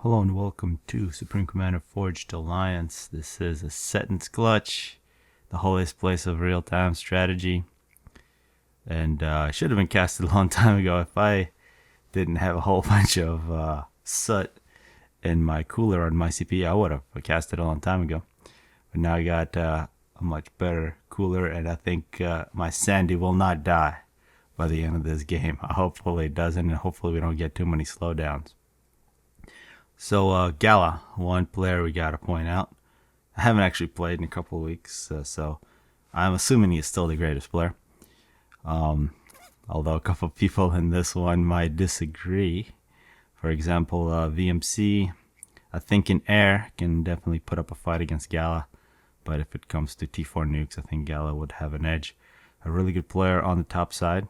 Hello and welcome to Supreme Commander Forged Alliance. This is a sentence clutch, the holiest place of real-time strategy. And I should have been casted a long time ago if I didn't have a whole bunch of soot in my cooler on my CPU. I would have casted a long time ago. But now I got a much better cooler, and I think my Sandy will not die by the end of this game. Hopefully it doesn't, and hopefully we don't get too many slowdowns. So Gala, one player we gotta point out. I haven't actually played in a couple of weeks, so I'm assuming he's still the greatest player. Although a couple of people in this one might disagree. For example, VMC, I think in air can definitely put up a fight against Gala, but if it comes to T4 nukes, I think Gala would have an edge. A really good player on the top side.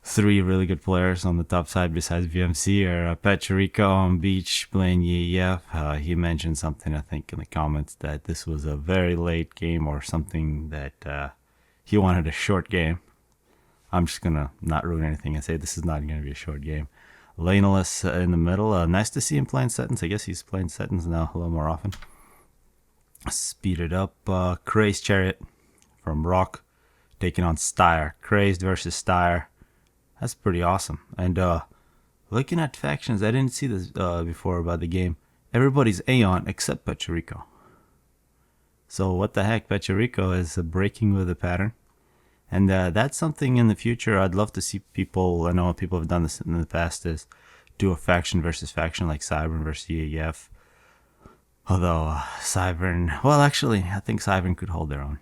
Three really good players on the top side besides VMC are Pachirico on beach playing UEF. He mentioned something, I think, in the comments that this was a very late game or something that he wanted a short game. I'm just going to not ruin anything and say this is not going to be a short game. Laneless in the middle. Nice to see him playing Sentence. I guess he's playing Sentence now a little more often. Speed it up. Crazed Chariot from Rock taking on Styre. Crazed versus Styre. That's pretty awesome. And looking at factions, I didn't see this before about the game. Everybody's Aeon except Pachirico. So what the heck? Pachirico is breaking with the pattern. And that's something in the future I'd love to see people, I know people have done this in the past, is do a faction versus faction like Cybern versus UEF. Although Cybern, well actually, I think Cybern could hold their own.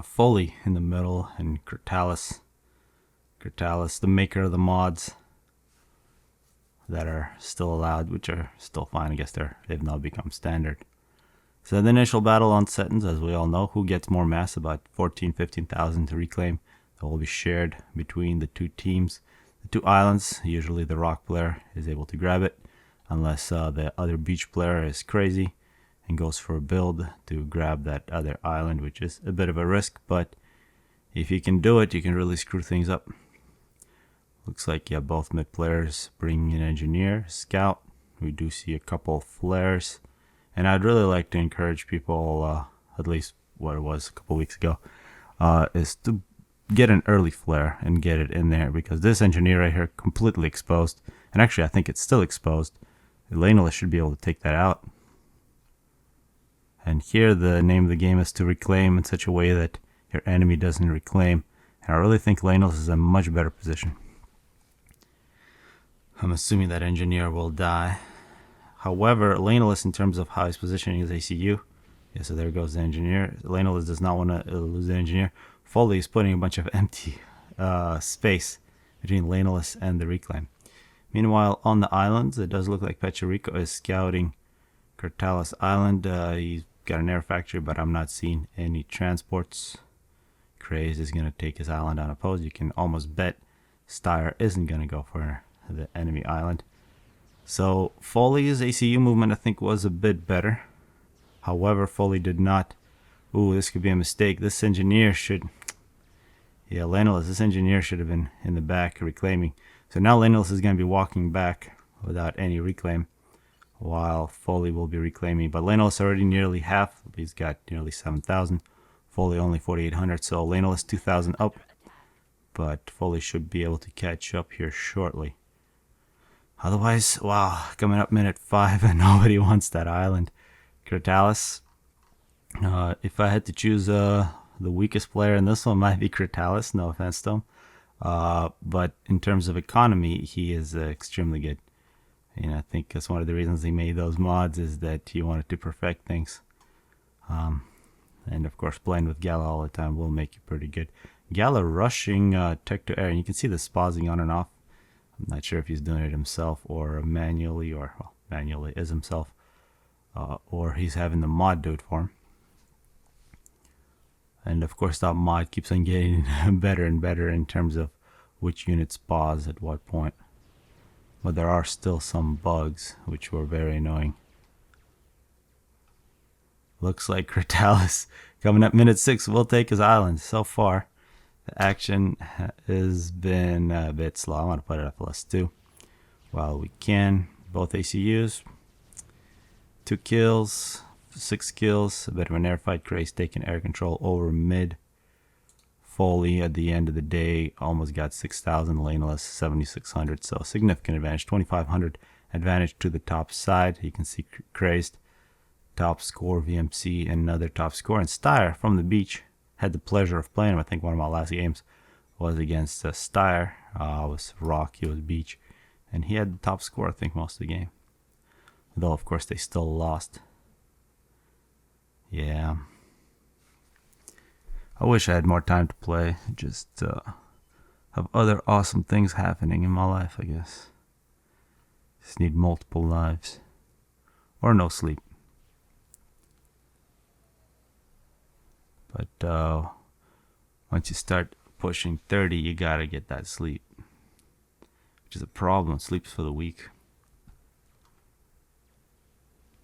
Foley in the middle and Critalis, the maker of the mods that are still allowed, which are still fine. I guess they've now become standard. So the initial battle on Sentence, as we all know, who gets more mass, about 15,000 to reclaim. That will be shared between the two teams. The two islands, usually the Rock player is able to grab it, unless the other beach player is crazy and goes for a build to grab that other island, which is a bit of a risk, but if you can do it, you can really screw things up. Looks like both mid players bringing an engineer, scout. We do see a couple flares, and I'd really like to encourage people, at least what it was a couple weeks ago, is to get an early flare and get it in there, because this engineer right here completely exposed, and actually I think it's still exposed. Laneless should be able to take that out. And here the name of the game is to reclaim in such a way that your enemy doesn't reclaim, and I really think Laneless is in a much better position. I'm assuming that engineer will die. However, Laneless, in terms of how he's positioning his ACU, so there goes the engineer. Laneless does not want to lose the engineer. Foley is putting a bunch of empty space between Laneless and the reclaim. Meanwhile, on the islands, it does look like Pachirico is scouting Critalis Island. He's got an air factory, but I'm not seeing any transports. Craze is going to take his island unopposed. You can almost bet Styre isn't going to go for the enemy island. So Foley's ACU movement, I think, was a bit better. However, Foley did not. Ooh, this could be a mistake. This engineer should... Laneless, this engineer should have been in the back reclaiming. So now Laneless is going to be walking back without any reclaim, while Foley will be reclaiming. But Laneless already nearly half. He's got nearly 7,000. Foley only 4,800. So Laneless 2,000 up. But Foley should be able to catch up here shortly. Otherwise, wow, coming up minute 5 and nobody wants that island. Critalis. If I had to choose the weakest player in this one, might be Critalis. No offense to him. But in terms of economy, he is extremely good. And I think that's one of the reasons he made those mods, is that he wanted to perfect things. And of course, playing with Gala all the time will make you pretty good. Gala rushing tech to air, and you can see the pausing on and off. I'm not sure if he's doing it himself or manually, or manually is himself, or he's having the mod do it for him. And of course, that mod keeps on getting better and better in terms of which units pause at what point. But there are still some bugs which were very annoying. Looks like Critalis coming up minute 6 will take his island. So far, the action has been a bit slow. I'm going to put it at +2. while we can. Both ACUs, 2 kills, 6 kills, a bit of an air fight. Craze taking air control over mid. Foley at the end of the day almost got 6,000, Laneless 7,600, so significant advantage, 2,500 advantage to the top side. You can see Crazed top score, VMC another top score, and Styre from the beach had the pleasure of playing him. I think one of my last games was against Styre. Was Rock, he was beach, and he had the top score I think most of the game, though of course they still lost. Yeah, I wish I had more time to play. Just have other awesome things happening in my life, I guess. Just need multiple lives. Or no sleep. But once you start pushing 30, you gotta get that sleep. Which is a problem. Sleep's for the weak.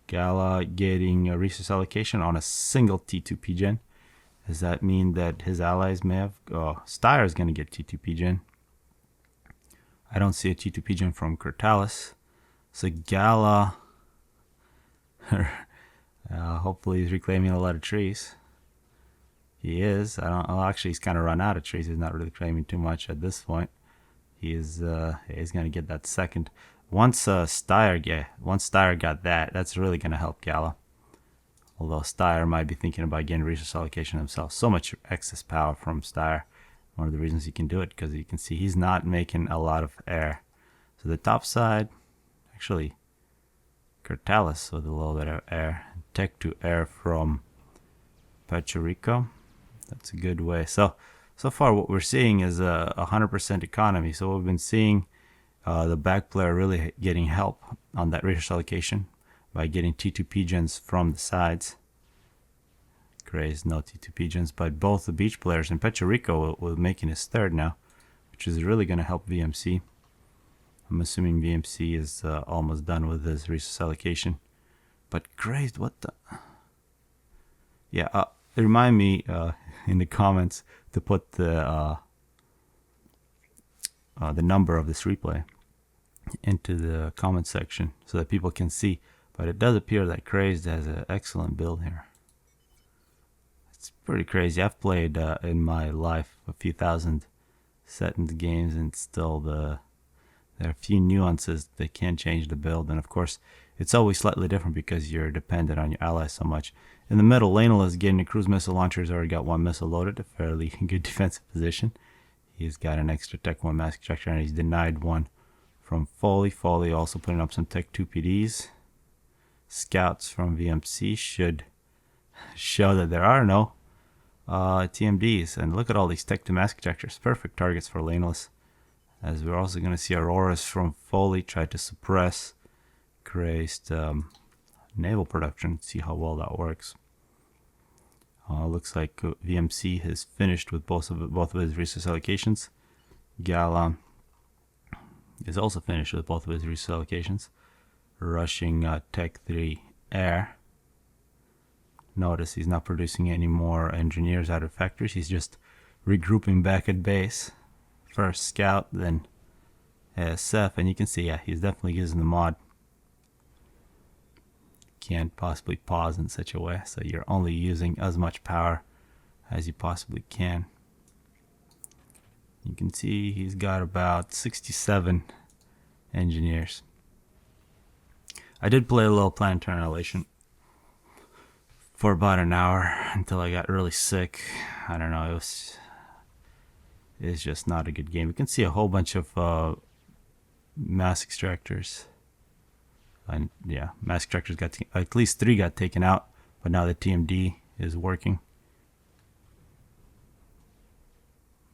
Gala getting a resource allocation on a single T2P gen. Does that mean that his allies may have... Styre is going to get T2P gen. I don't see a T2P gen from Kurtalis. So Gala... hopefully he's reclaiming a lot of trees. He is. I don't... Well, actually, he's kind of run out of trees. He's not really claiming too much at this point. He's going to get that second. Once Styre got that, that's really going to help Gala. Although Styre might be thinking about getting resource allocation himself. So much excess power from Styre. One of the reasons he can do it, because you can see he's not making a lot of air. So the top side, actually, Kurtalis with a little bit of air. Tech to air from Pecherico. That's a good way. So far what we're seeing is a 100% economy. So we've been seeing the back player really getting help on that resource allocation by getting T2P gens from the sides. Craze, no T2P gens, but both the beach players and Pecherico will making his third now, which is really going to help VMC. I'm assuming VMC is almost done with his resource allocation. But Crazed, what the... Yeah, remind me in the comments to put the number of this replay into the comment section so that people can see. But it does appear that Crazed has an excellent build here. It's pretty crazy. I've played in my life a few thousand set-end games, and still there are a few nuances that can change the build. And of course, it's always slightly different because you're dependent on your allies so much. In the middle, Lanel is getting a cruise missile launcher. He's already got one missile loaded, a fairly good defensive position. He's got an extra Tech 1 mask extractor, and he's denied one from Foley. Foley also putting up some Tech 2 PDs. Scouts from VMC should show that there are no TMDs. And look at all these Tech 2 mask ejectors. Perfect targets for Laneless. As we're also going to see Auroras from Foley try to suppress Crazed naval production. See how well that works. Looks like VMC has finished with both of his resource allocations. Gala is also finished with both of his resource allocations. Rushing Tech 3 Air. Notice he's not producing any more engineers out of factories. He's just regrouping back at base. First Scout, then SF, and you can see, yeah, he's definitely using the mod. Can't possibly pause in such a way, so you're only using as much power as you possibly can. You can see he's got about 67 engineers. I did play a little Planetary Annihilation for about an hour until I got really sick. I don't know, it's just not a good game. You can see a whole bunch of mass extractors. And yeah, mass extractors got at least 3 got taken out, but now the TMD is working.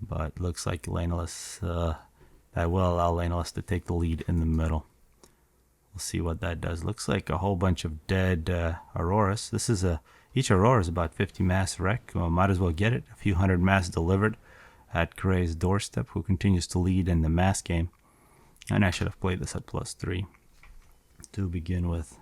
But looks like Laneless, that will allow Laneless to take the lead in the middle. We'll see what that does. Looks like a whole bunch of dead Auroras. This is each Aurora is about 50 mass wreck. Well, might as well get it. A few hundred mass delivered at Gray's doorstep, who continues to lead in the mass game. And I should have played this at +3 to begin with.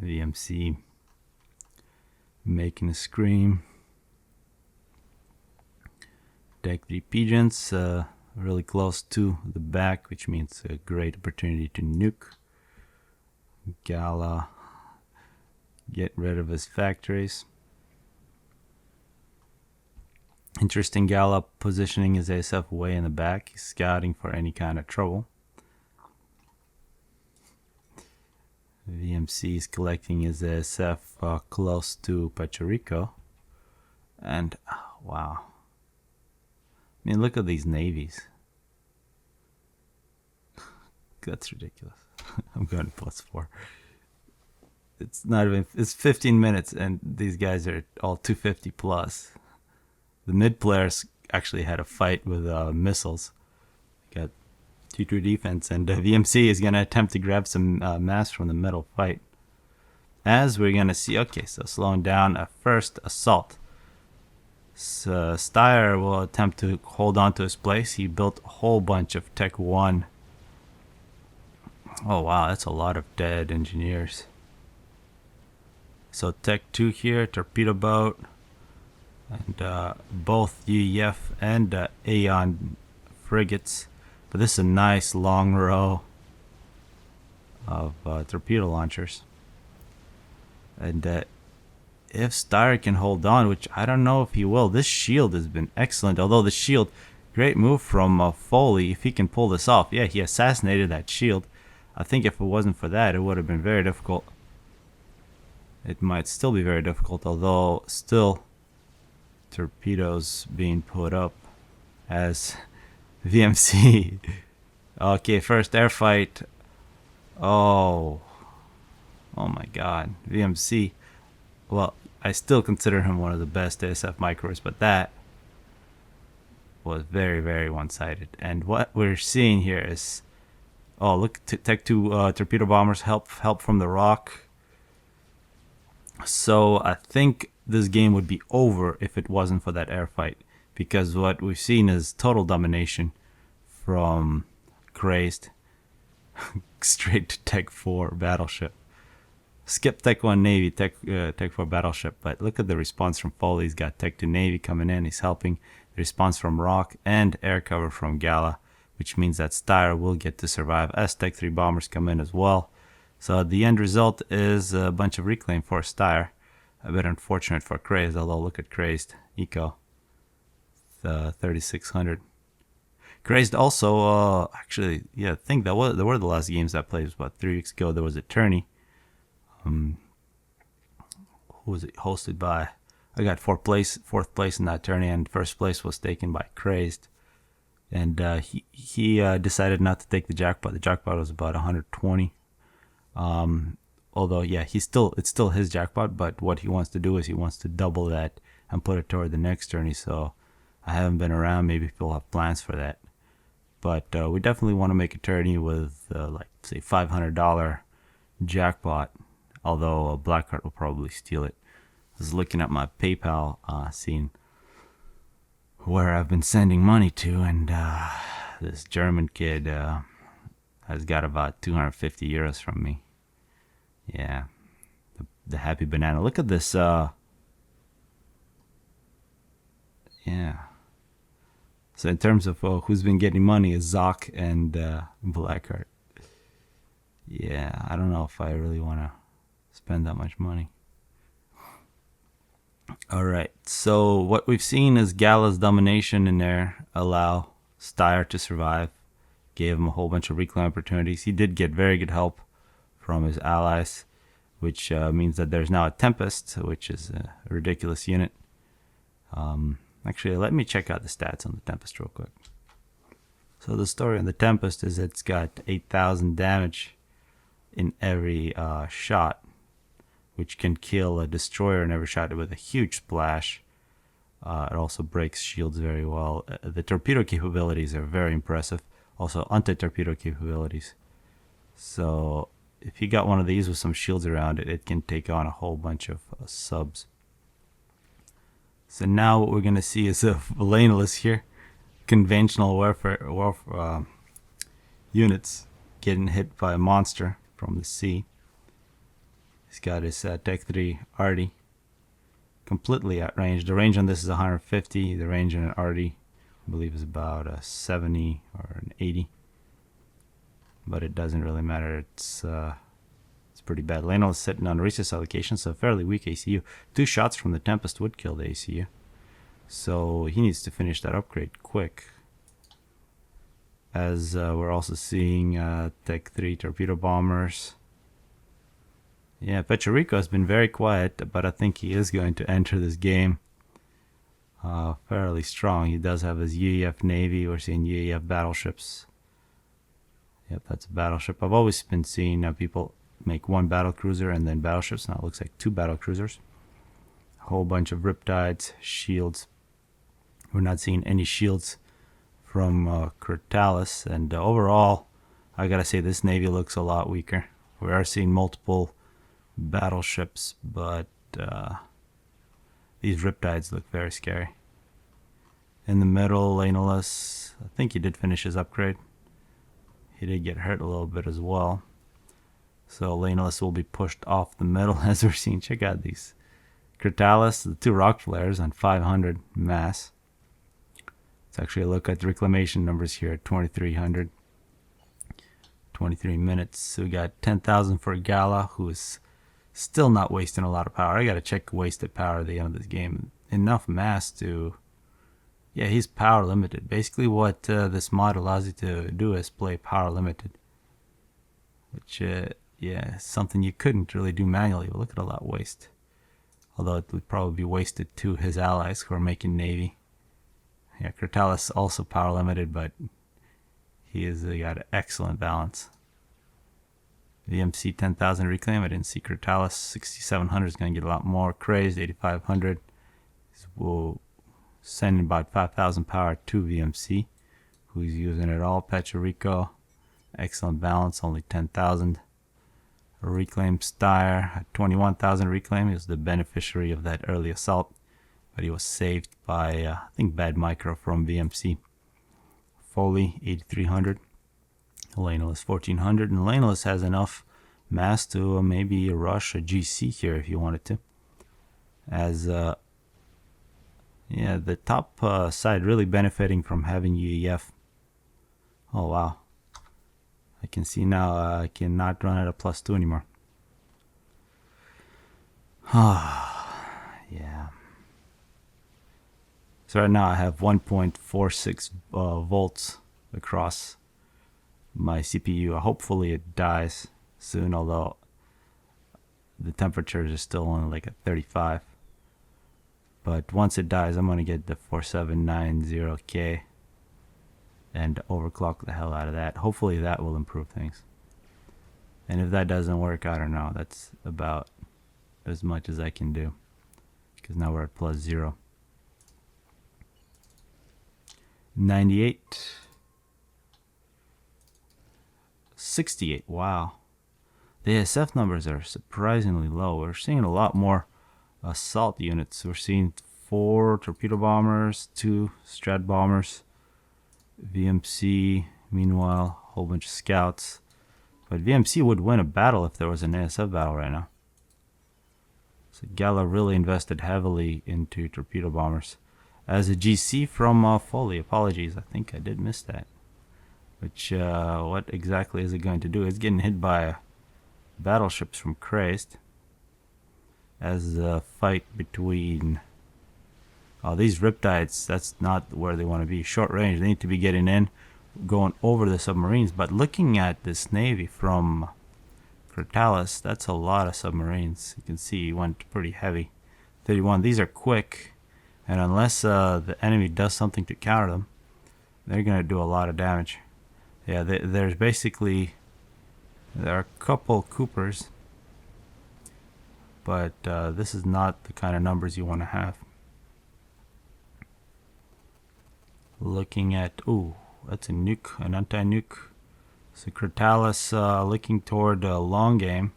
VMC making a scream. Tech 3 pigeons, really close to the back, which means a great opportunity to nuke. Gala, get rid of his factories. Interesting, Gala positioning his ASF way in the back. He's scouting for any kind of trouble. VMC is collecting his ASF close to Puerto Rico. And, wow. I mean, look at these navies. That's ridiculous. I'm going +4. It's not even, it's 15 minutes and these guys are all 250 plus. The mid players actually had a fight with missiles. Got 2-2 defense, and VMC is going to attempt to grab some mass from the middle fight. As we're going to see, okay, so slowing down a first assault. So Steyer will attempt to hold on to his place. He built a whole bunch of Tech 1. Oh wow, that's a lot of dead engineers. So Tech 2 here, torpedo boat, and both UEF and Aeon frigates. But this is a nice long row of torpedo launchers. And if Steyer can hold on, which I don't know if he will, this shield has been excellent. Although the shield, great move from Foley. If he can pull this off, yeah, he assassinated that shield. I think if it wasn't for that, it would have been very difficult. It might still be very difficult, although still torpedoes being put up as VMC. Okay, first air fight. Oh my god, VMC. Well, I still consider him one of the best ASF micros, but that was very, very one-sided. And what we're seeing here is, oh, look, Tech 2 torpedo bombers help from the rock. So I think this game would be over if it wasn't for that air fight, because what we've seen is total domination from Crazed straight to Tech 4 battleship. Skip Tech 1 Navy, Tech 4 battleship, but look at the response from Foley. He's got Tech 2 Navy coming in. He's helping. The response from Rock and air cover from Gala, which means that Steyer will get to survive as Tech 3 bombers come in as well. So the end result is a bunch of reclaim for Steyer. A bit unfortunate for Crazed, although look at Crazed Eco, the 3600. Crazed also, actually, yeah, I think there were the last games that played. About 3 weeks ago. There was a tourney. Who was it hosted by? I got fourth place in that tourney, and first place was taken by Crazed. And he decided not to take the jackpot. The jackpot was about 120. Although, yeah, it's still his jackpot, but what he wants to do is he wants to double that and put it toward the next tourney. So I haven't been around. Maybe people have plans for that. But we definitely want to make a tourney with, like, say, $500 jackpot. Although Blackheart will probably steal it. I was looking at my PayPal, seeing where I've been sending money to, and this German kid has got about 250 euros from me. Yeah, the happy banana. Look at this. Yeah. So in terms of who's been getting money, is Zoc and Blackheart. Yeah, I don't know if I really want to spend that much money. Alright, so what we've seen is Gala's domination in there allow Steyer to survive. Gave him a whole bunch of reclaim opportunities. He did get very good help from his allies, which means that there's now a Tempest, which is a ridiculous unit. Actually, let me check out the stats on the Tempest real quick. So the story on the Tempest is it's got 8,000 damage in every shot, which can kill a destroyer in every shot with a huge splash. It also breaks shields very well. The torpedo capabilities are very impressive. Also anti-torpedo capabilities. So if you got one of these with some shields around it, it can take on a whole bunch of subs. So now what we're going to see is a Valenolus here. Conventional warfare units getting hit by a monster from the sea. He's got his Tech 3 Arty completely outranged. The range on this is 150. The range on an Arty I believe it's about a 70 or an 80. But it doesn't really matter. It's pretty bad. Lionel is sitting on resource allocation, so fairly weak ACU. 2 shots from the Tempest would kill the ACU. So he needs to finish that upgrade quick. As we're also seeing Tech 3 torpedo bombers. Yeah, Pechorico has been very quiet, but I think he is going to enter this game fairly strong. He does have his UEF Navy. We're seeing UEF battleships. Yep, that's a battleship. I've always been seeing people make 1 battle cruiser and then battleships. Now it looks like 2 battle cruisers. A whole bunch of riptides, shields. We're not seeing any shields from Critalis, and overall, I gotta say this navy looks a lot weaker. We are seeing multiple battleships, but these riptides look very scary. In the middle, Lanelis, I think he did finish his upgrade. He did get hurt a little bit as well. So Lanelis will be pushed off the middle as we're seeing. Check out these. Critalis, the 2 rock flares on 500 mass. Let's actually look at the reclamation numbers here at 2300. 23 minutes. So we got 10,000 for Gala, who is still not wasting a lot of power. I gotta check wasted power at the end of this game. Enough mass to... Yeah, he's power limited. Basically what this mod allows you to do is play power limited. Which, yeah, is something you couldn't really do manually. But look at all that waste. Although it would probably be wasted to his allies who are making navy. Yeah, Critalis also power limited, but he has got an excellent balance. VMC 10,000 reclaim. I didn't see Critalis. 6,700 is going to get a lot more. Crazed 8,500. We'll send about 5,000 power to VMC, who's using it all. Pechorico, excellent balance, only 10,000. Reclaim Styre at 21,000 reclaim. He was the beneficiary of that early assault, but he was saved by I think bad micro from VMC. Foley 8,300. Lanelis 1,400, and Lanelis has enough mass to maybe rush a GC here if you wanted to. As yeah, the top side really benefiting from having UEF. Oh wow. I can see now I cannot run at a +2 anymore. Yeah. So right now I have 1.46 volts across my CPU. Hopefully it dies soon, although the temperatures are still only like at 35. But once it dies, I'm going to get the 4790K and overclock the hell out of that. Hopefully that will improve things. And if that doesn't work, I don't know. That's about as much as I can do, because now we're at +0. 98. 68. Wow. The ASF numbers are surprisingly low. We're seeing a lot more assault units. We're seeing 4 torpedo bombers, 2 strat bombers, VMC, meanwhile, a whole bunch of scouts. But VMC would win a battle if there was an ASF battle right now. So Gala really invested heavily into torpedo bombers. As a GC from Foley, apologies, I think I did miss that. Which, what exactly is it going to do? It's getting hit by battleships from Crazed. As a fight between... Oh, these riptides, that's not where they want to be. Short range, they need to be getting in, going over the submarines. But looking at this navy from Critalis, that's a lot of submarines. You can see he went pretty heavy. 31, these are quick. And unless the enemy does something to counter them, they're going to do a lot of damage. Yeah, there's basically... There are a couple Coopers. But this is not the kind of numbers you want to have. Looking at... Ooh, that's a nuke, an anti-nuke. So Critalis looking toward a long game.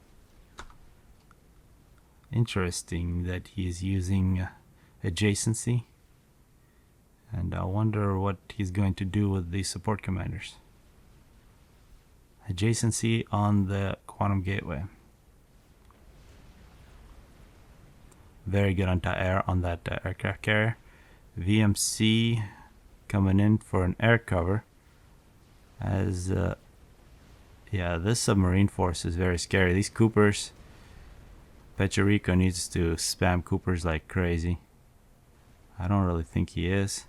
Interesting that he is using adjacency. And I wonder what he's going to do with the support commanders. Adjacency on the quantum gateway. Very good anti-air on that aircraft carrier. VMC coming in for an air cover. As yeah, this submarine force is very scary. These Coopers, Pecherico needs to spam Coopers like crazy. I don't really think he is.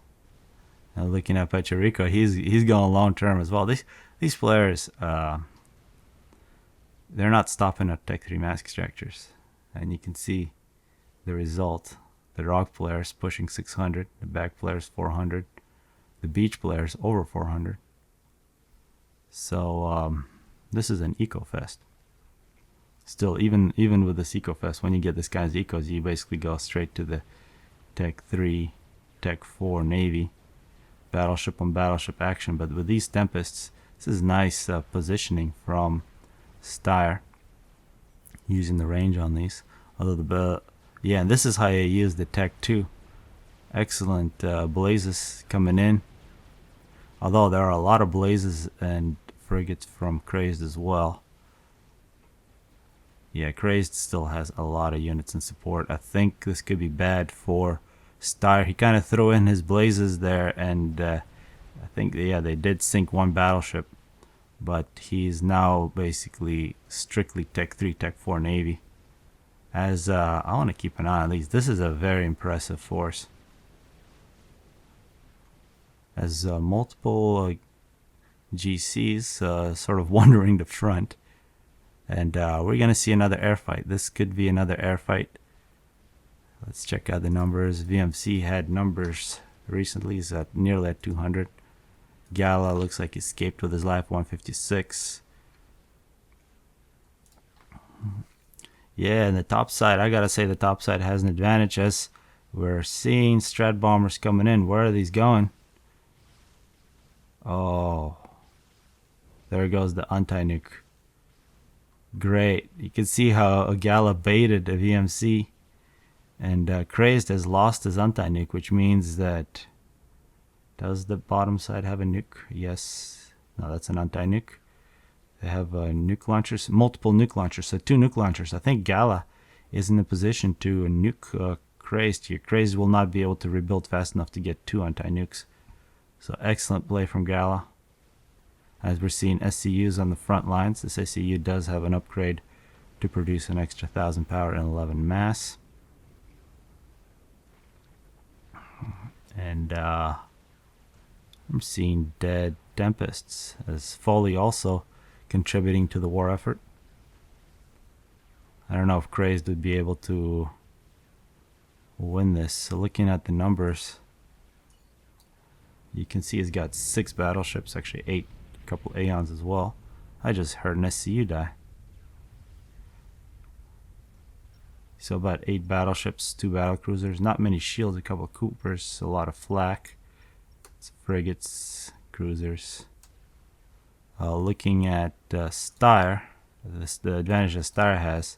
Now looking at Pecherico, he's going long term as well. These players, they're not stopping at Tech 3 mass extractors, and you can see the result. The rock players pushing 600, the back players 400, the beach players over 400. So this is an eco fest. Still, even with this eco fest, when you get this guy's ecos, you basically go straight to the Tech 3, Tech 4 Navy, battleship on battleship action. But with these Tempests, this is nice positioning from Styre, using the range on these. Although yeah, and this is how you use the Tech 2. Excellent blazes coming in. Although there are a lot of blazes and frigates from Crazed as well. Yeah, Crazed still has a lot of units in support. I think this could be bad for Styre. He kind of threw in his blazes there, and I think, yeah, they did sink one battleship. But he's now basically strictly Tech 3, Tech 4 Navy. As I want to keep an eye on these. This is a very impressive force. As multiple GCs sort of wandering the front. And we're going to see another air fight. This could be another air fight. Let's check out the numbers. VMC had numbers recently. He's nearly at 200. Gala looks like he escaped with his life, 156. Yeah, and the top side, I gotta say the top side has an advantage as we're seeing Strat bombers coming in. Where are these going? Oh, there goes the anti-nuke. Great. You can see how Gala baited a VMC, and Crazed has lost his anti-nuke, which means that, does the bottom side have a nuke? Yes. No, that's an anti-nuke. They have nuke launchers, multiple nuke launchers, so 2 nuke launchers. I think Gala is in a position to nuke Crazed here. Crazed will not be able to rebuild fast enough to get 2 anti-nukes. So excellent play from Gala. As we're seeing SCUs on the front lines, this SCU does have an upgrade to produce an extra 1,000 power and 11 mass. And I'm seeing dead Tempests, as Foley also contributing to the war effort. I don't know if Crazed would be able to win this. So looking at the numbers, you can see he's got 6 battleships, actually 8, a couple Aeons as well. I just heard an SCU die. So about 8 battleships, 2 battlecruisers, not many shields, a couple of Coopers, a lot of flak, frigates, cruisers. Looking at Styre, the advantage that Styre has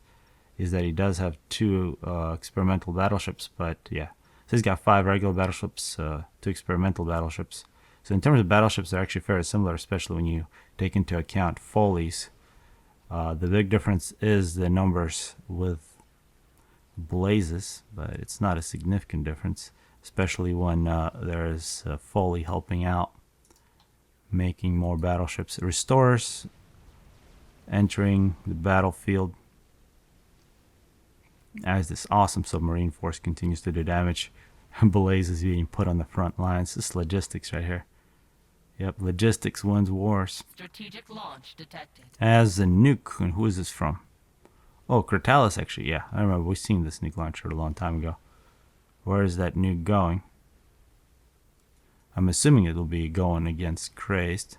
is that he does have 2 experimental battleships, but yeah. So he's got 5 regular battleships, 2 experimental battleships. So in terms of battleships, they're actually very similar, especially when you take into account Foley's. The big difference is the numbers with blazes, but it's not a significant difference, especially when there is Foley helping out, making more battleships. Restorers entering the battlefield as this awesome submarine force continues to do damage. Blaze is being put on the front lines. This is logistics right here. Yep, logistics wins wars. Strategic launch detected. As a nuke, and who is this from? Oh, Cratalis actually, yeah. I remember we've seen this nuke launcher a long time ago. Where is that nuke going? I'm assuming it'll be going against Crazed.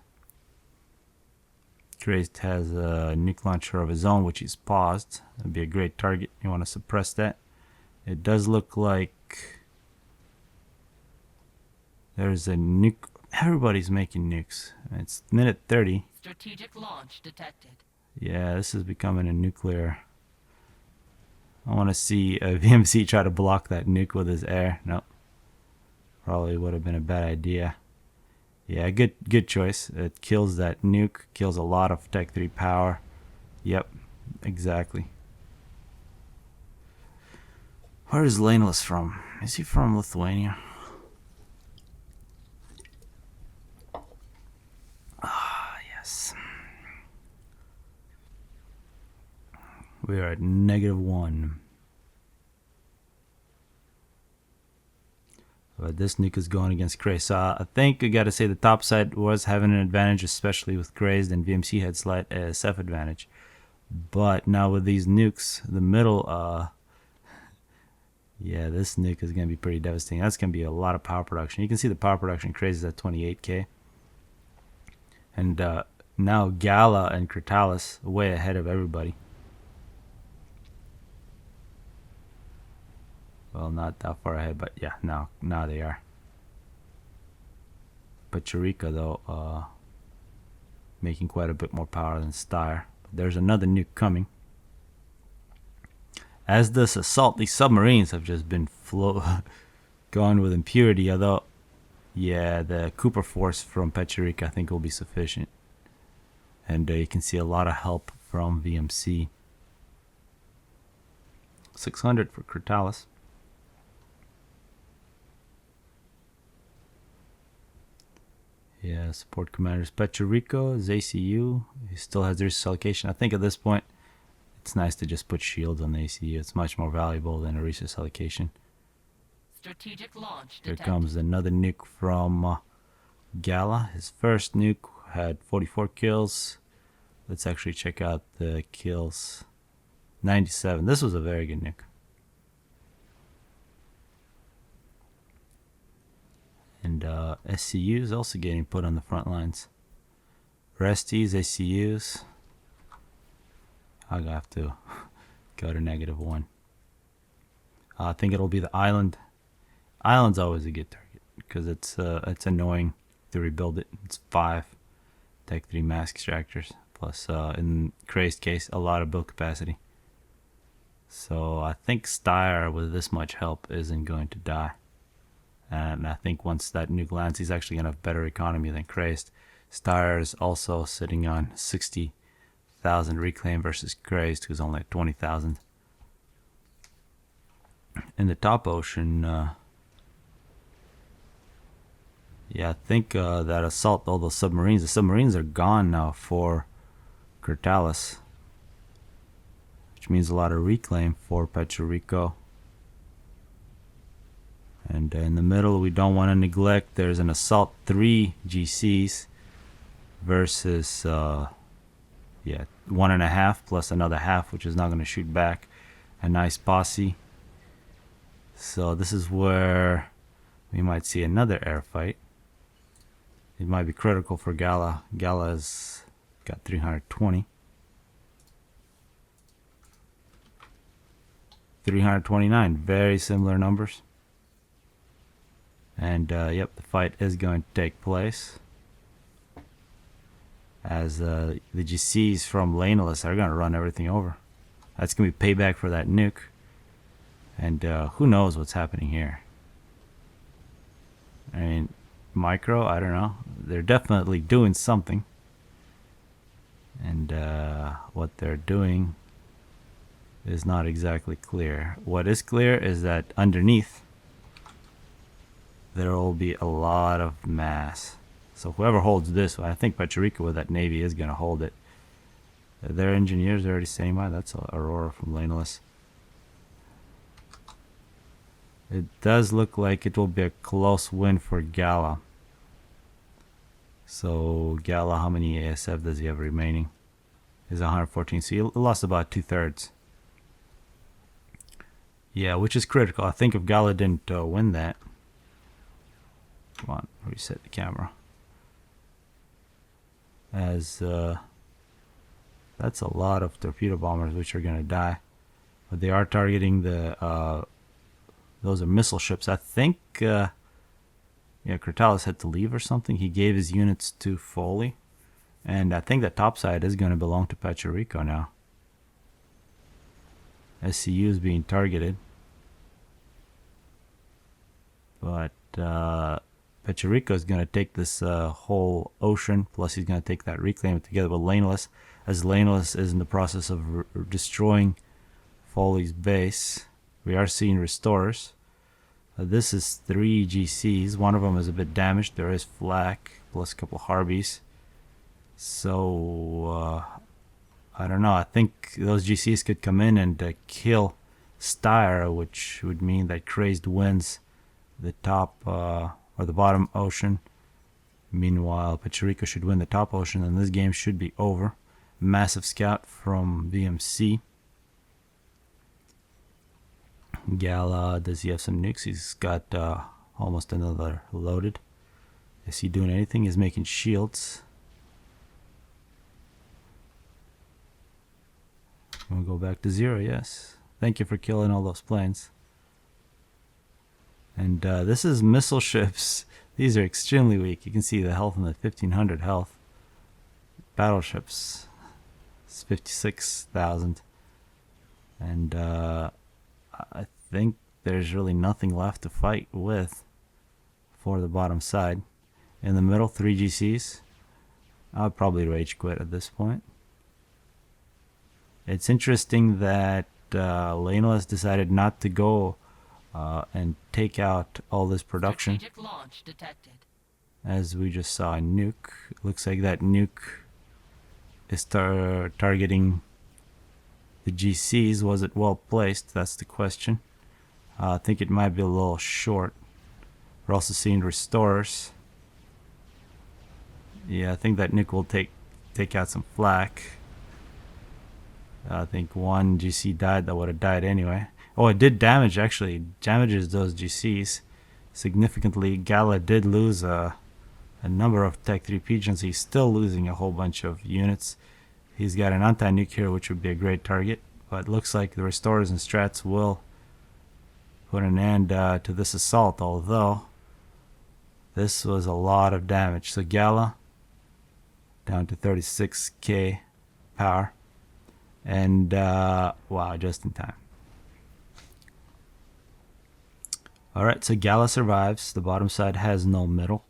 Crazed has a nuke launcher of his own, which he's paused. That'd be a great target. You want to suppress that. It does look like there's a nuke. Everybody's making nukes. It's minute 30. Strategic launch detected. Yeah, this is becoming a nuclear. I want to see a VMC try to block that nuke with his air. Nope. Probably would have been a bad idea. Yeah, good choice. It kills that nuke, kills a lot of Tech 3 power. Yep, exactly. Where is Laneless from? Is he from Lithuania? We are at -1. But this nuke is going against Crazed. So I think I gotta say the top side was having an advantage, especially with Crazed, and VMC had slight SF advantage. But now with these nukes, the middle, yeah, this nuke is gonna be pretty devastating. That's gonna be a lot of power production. You can see the power production Crazed is at 28k. And now Gala and Critalis way ahead of everybody. Well, not that far ahead, but yeah, now they are. Pachirica, though, making quite a bit more power than Styre. There's another nuke coming. As this assault, these submarines have just been gone with impurity, although, yeah, the Cooper force from Pachirica I think will be sufficient. And you can see a lot of help from VMC. 600 for Critalis. Yeah, support commanders. Pachirico is ACU. He still has resource allocation. I think at this point, it's nice to just put shields on the ACU. It's much more valuable than a resource allocation. Strategic launch Here detected. comes another nuke from Gala. His first nuke had 44 kills. Let's actually check out the kills. 97. This was a very good nuke. And SCU is also getting put on the front lines. Resties, SCUs. I'll have to go to -1. I think it'll be the island. Island's always a good target because it's annoying to rebuild it. It's 5 Tech 3 mask extractors plus in Crazed case a lot of build capacity. So I think Styre with this much help isn't going to die. And I think once that nuke lands, he's actually going to have better economy than Crazed. Styre is also sitting on 60,000 reclaim versus Crazed, who's only at 20,000. In the top ocean, yeah, I think that assault, all those submarines, the submarines are gone now for Critalis, which means a lot of reclaim for Pachirico. And in the middle, we don't want to neglect, there's an assault 3 GCs versus, yeah, 1.5 plus another half, which is not going to shoot back. A nice posse. So this is where we might see another air fight. It might be critical for Gala. Gala's got 320. 329, very similar numbers. And yep, the fight is going to take place. As the GCs from Laneless are going to run everything over. That's going to be payback for that nuke. And who knows what's happening here. I mean, Micro, I don't know. They're definitely doing something. And what they're doing is not exactly clear. What is clear is that underneath there will be a lot of mass. So whoever holds this, I think Pachirico with that Navy is going to hold it. Their engineers are already saying, "Wow, that's Aurora from Laneless." It does look like it will be a close win for Gala. So Gala, how many ASF does he have remaining? Is 114. So he lost about 2/3. Yeah, which is critical. I think if Gala didn't win that. Come on, reset the camera. As that's a lot of torpedo bombers which are going to die. But they are targeting the those are missile ships. I think yeah, Critalis had to leave or something. He gave his units to Foley. And I think that topside is going to belong to Pachirico now. SCU is being targeted. But Pachirico is going to take this whole ocean, plus he's going to take that reclaim together with Laneless, as Laneless is in the process of destroying Foley's base. We are seeing restorers. This is 3 GCs. One of them is a bit damaged. There is flak, plus a couple Harbies. So I don't know. I think those GCs could come in and kill Styre, which would mean that Crazed wins the top or the bottom ocean. Meanwhile, Pachirico should win the top ocean, and this game should be over. Massive scout from VMC. Gala, does he have some nukes? He's got almost another loaded. Is he doing anything? He's making shields. We'll go back to 0, yes. Thank you for killing all those planes. And this is missile ships. These are extremely weak. You can see the health in the 1500 health. Battleships, it's 56,000. And I think there's really nothing left to fight with for the bottom side. In the middle, 3 GCs. I'll probably rage quit at this point. It's interesting that Lionel has decided not to go and take out all this production. Strategic launch detected. As we just saw a nuke. Looks like that nuke is targeting the GCs. Was it well placed? That's the question. I think it might be a little short. We're also seeing restorers. Yeah, I think that nuke will take out some flak. I think one GC died that would have died anyway. Oh, it did damage, actually. Damages those GCs significantly. Gala did lose a number of Tech 3 pigeons. He's still losing a whole bunch of units. He's got an anti-nuke here, which would be a great target. But it looks like the restorers and strats will put an end to this assault, although this was a lot of damage. So Gala down to 36k power. And wow, just in time. Alright, so Gala survives. The bottom side has no middle.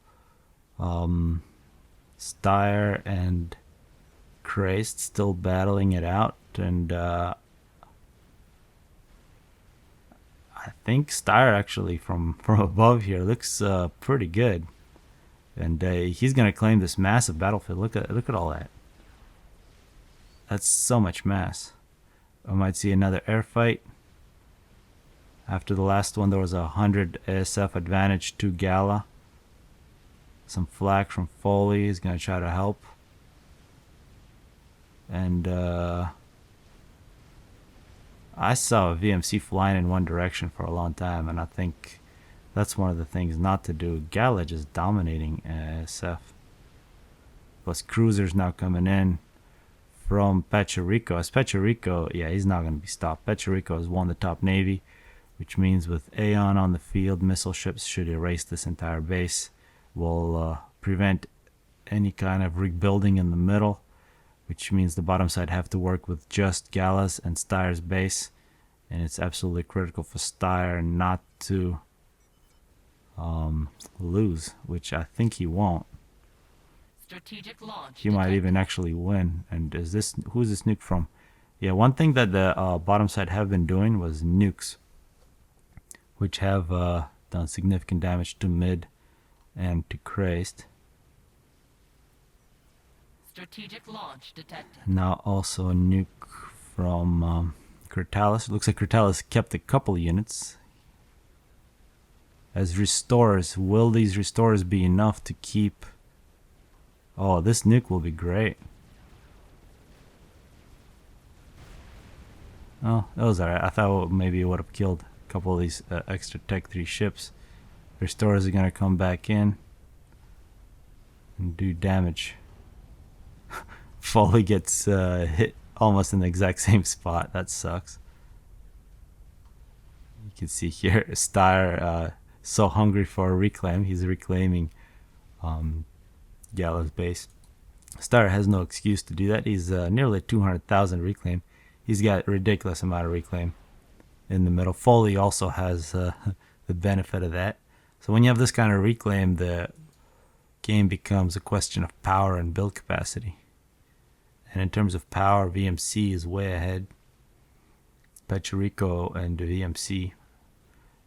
Styre and Crazed still battling it out. And I think Styre actually from above here looks pretty good. And he's going to claim this massive battlefield. Look at all that. That's so much mass. I might see another air fight. After the last one, there was 100 ASF advantage to Gala. Some flak from Foley is going to try to help. And I saw a VMC flying in one direction for a long time, and I think that's one of the things not to do. Gala just dominating ASF. Plus cruisers now coming in from Pachirico. As Pachirico, yeah, he's not going to be stopped. Pachirico has won the top navy, which means with Aeon on the field, missile ships should erase this entire base. Will prevent any kind of rebuilding in the middle, which means the bottom side have to work with just Gala's and Styre's base. And it's absolutely critical for Styre not to lose, which I think he won't. Strategic launch He might detected. even actually win. And who's this nuke from? Yeah, one thing that the bottom side have been doing was nukes, which have done significant damage to mid and to Crazed. Strategic launch detected. Now also a nuke from Critalis. It looks like Critalis kept a couple units. As restorers, will these restorers be enough to keep... Oh, this nuke will be great. Oh, that was alright. I thought maybe it would have killed a couple of these extra Tech 3 ships. Restorers are going to come back in and do damage. Foley gets hit almost in the exact same spot. That sucks. You can see here, Styre so hungry for a reclaim. He's reclaiming Gala's base. Styre has no excuse to do that. He's nearly 200,000 reclaim. He's got a ridiculous amount of reclaim in the middle. Foley also has the benefit of that. So when you have this kind of reclaim, the game becomes a question of power and build capacity. And in terms of power, VMC is way ahead. Pachirico and VMC.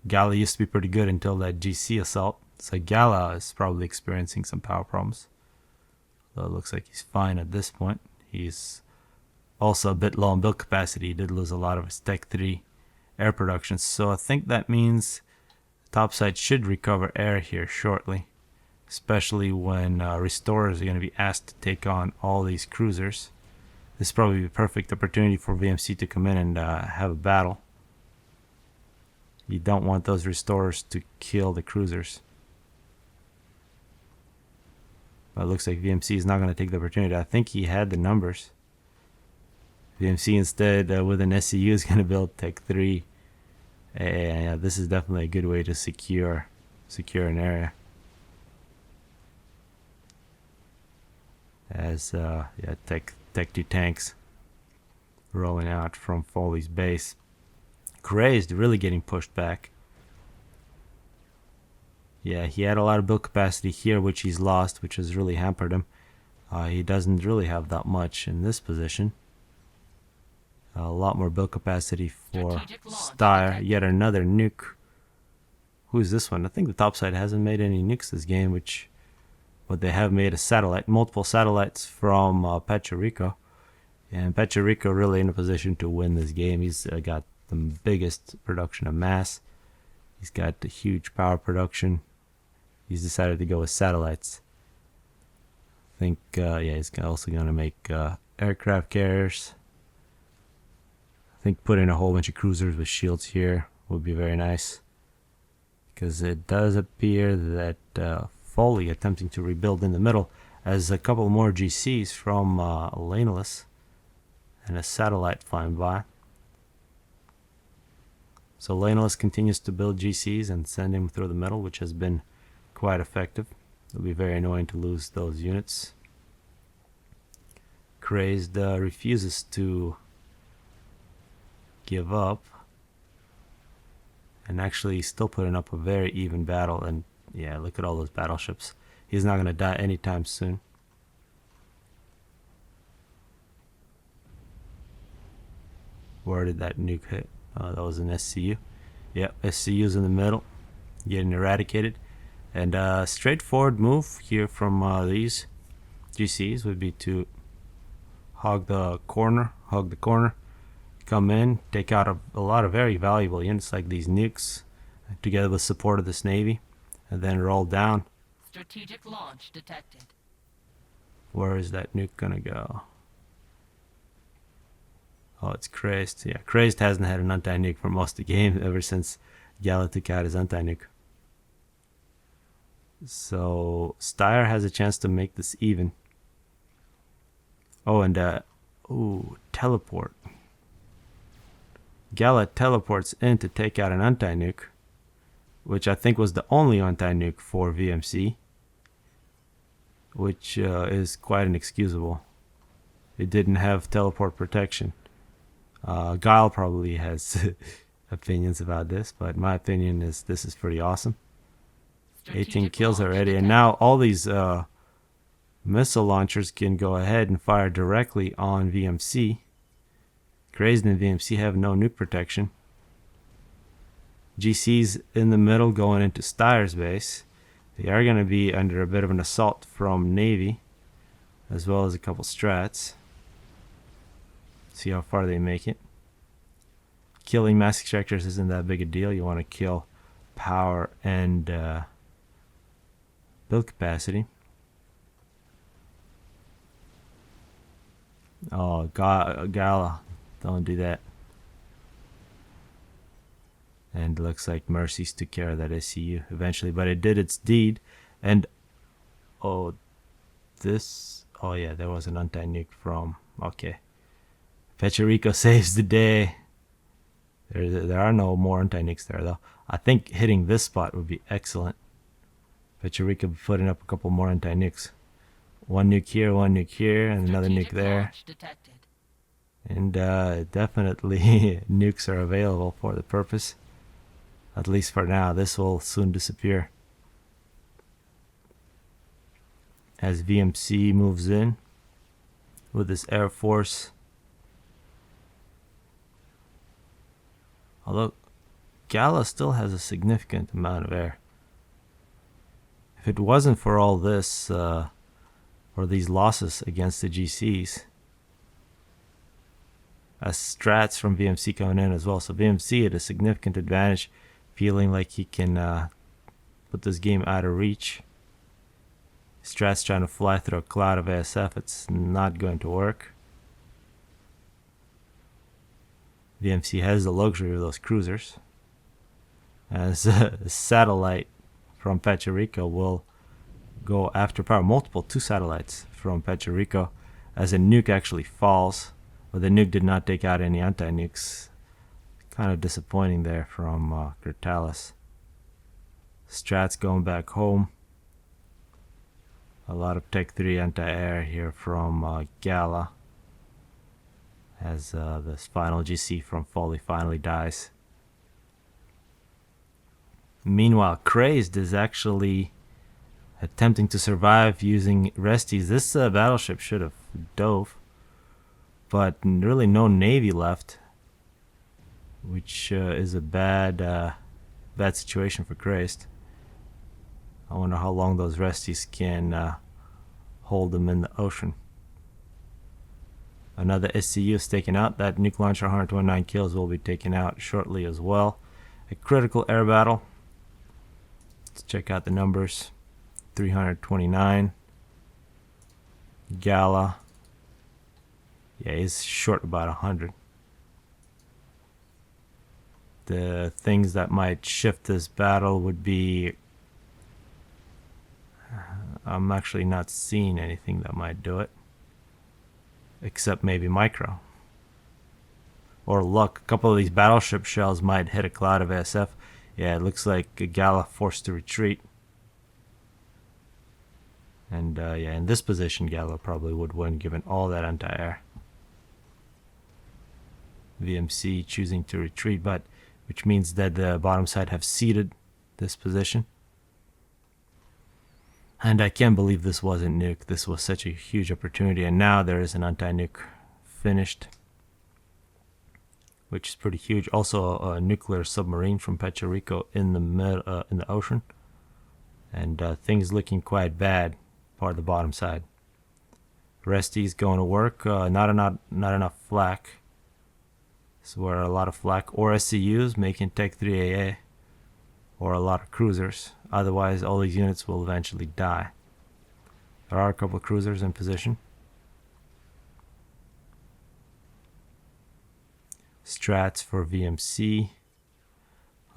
Gala used to be pretty good until that GC assault. So Gala is probably experiencing some power problems. Though it looks like he's fine at this point. He's Also a bit low on build capacity. He did lose a lot of his Tech 3 air production. So I think that means topside should recover air here shortly, especially when restorers are going to be asked to take on all these cruisers. This is probably the perfect opportunity for VMC to come in and have a battle. You don't want those restorers to kill the cruisers. But it looks like VMC is not going to take the opportunity. I think he had the numbers. VMC instead with an SCU is going to build Tech 3. And this is definitely a good way to secure an area. As Tech 2 tanks rolling out from Foley's base. Crazed really getting pushed back. Yeah, he had a lot of build capacity here, which he's lost, which has really hampered him. He doesn't really have that much in this position. A lot more build capacity for Styre. Yet another nuke. Who's this one? I think the topside hasn't made any nukes this game, but they have made a satellite, multiple satellites from Pecherico. And Pecherico really in a position to win this game. He's got the biggest production of mass. He's got the huge power production. He's decided to go with satellites. I think, he's also going to make aircraft carriers. I think putting a whole bunch of cruisers with shields here would be very nice. Because it does appear that Foley attempting to rebuild in the middle as a couple more GCs from Laneless and a satellite flying by. So Laneless continues to build GCs and send him through the middle, which has been quite effective. It'll be very annoying to lose those units. Crazed refuses to give up, and actually still putting up a very even battle. And yeah, look at all those battleships. He's not going to die anytime soon. Where did that nuke hit? That was an SCU. Yep, SCU's in the middle, getting eradicated. And straightforward move here from these GCs would be to hog the corner, come in, take out a lot of very valuable units like these nukes, together with support of this Navy, and then roll down. Strategic launch detected. Where is that nuke gonna go? Oh, it's Crazed. Yeah, Crazed hasn't had an anti-nuke for most of the game ever since Gala took out his anti-nuke. So Styre has a chance to make this even. Oh, and teleport. Gala teleports in to take out an anti-nuke, which I think was the only anti-nuke for VMC, which is quite inexcusable. It didn't have teleport protection. Guile probably has opinions about this, but my opinion is this is pretty awesome. 18 kills already, and now all these missile launchers can go ahead and fire directly on VMC. Crazed and VMC have no nuke protection. GC's in the middle going into Styre's base. They are going to be under a bit of an assault from Navy, as well as a couple strats. See how far they make it. Killing mass extractors isn't that big a deal. You want to kill power and build capacity. Oh, Gala, don't do that. And it looks like Mercy's took care of that SCU eventually, but it did its deed. And oh yeah, there was an anti-nuke from, okay. Pecherico saves the day. There are no more anti-nukes there though. I think hitting this spot would be excellent. Pecherico putting up a couple more anti-nukes. One nuke here, and another nuke there. And definitely nukes are available for the purpose. At least for now. This will soon disappear. As VMC moves in with this Air Force. Although Gala still has a significant amount of air. If it wasn't for all this, or these losses against the GCs, strats from VMC coming in as well. So VMC at a significant advantage, feeling like he can put this game out of reach. Strats trying to fly through a cloud of ASF. It's not going to work. VMC has the luxury of those cruisers. As a satellite from Puerto Rico will go after power. Two satellites from Puerto Rico as a nuke actually falls. But the nuke did not take out any anti-nukes. Kind of disappointing there from Gratalis. Strats going back home. A lot of Tech 3 anti-air here from Gala. As this final GC from Foley finally dies. Meanwhile, Crazed is actually attempting to survive using resties. This battleship should have dove, but really no Navy left, which is a bad situation for Crazed. I wonder how long those resties can hold them in the ocean. Another SCU is taken out. That nuke launcher, 129 kills, will be taken out shortly as well. A critical air battle. Let's check out the numbers. 329. Gala. Yeah, he's short about 100. The things that might shift this battle would be... I'm actually not seeing anything that might do it. Except maybe micro. Or luck. A couple of these battleship shells might hit a cloud of ASF. Yeah, it looks like Gala forced to retreat. And yeah, in this position, Gala probably would win given all that anti-air. VMC choosing to retreat, but which means that the bottom side have ceded this position. And I can't believe this wasn't nuke. This was such a huge opportunity, and now there is an anti-nuke finished, which is pretty huge. Also, a nuclear submarine from Puerto Rico in the ocean, and things looking quite bad for the bottom side. Resties going to work. Not enough flak. So where a lot of flak or SCUs making Tech 3 AA, or a lot of cruisers. Otherwise, all these units will eventually die. There are a couple of cruisers in position. Strats for VMC.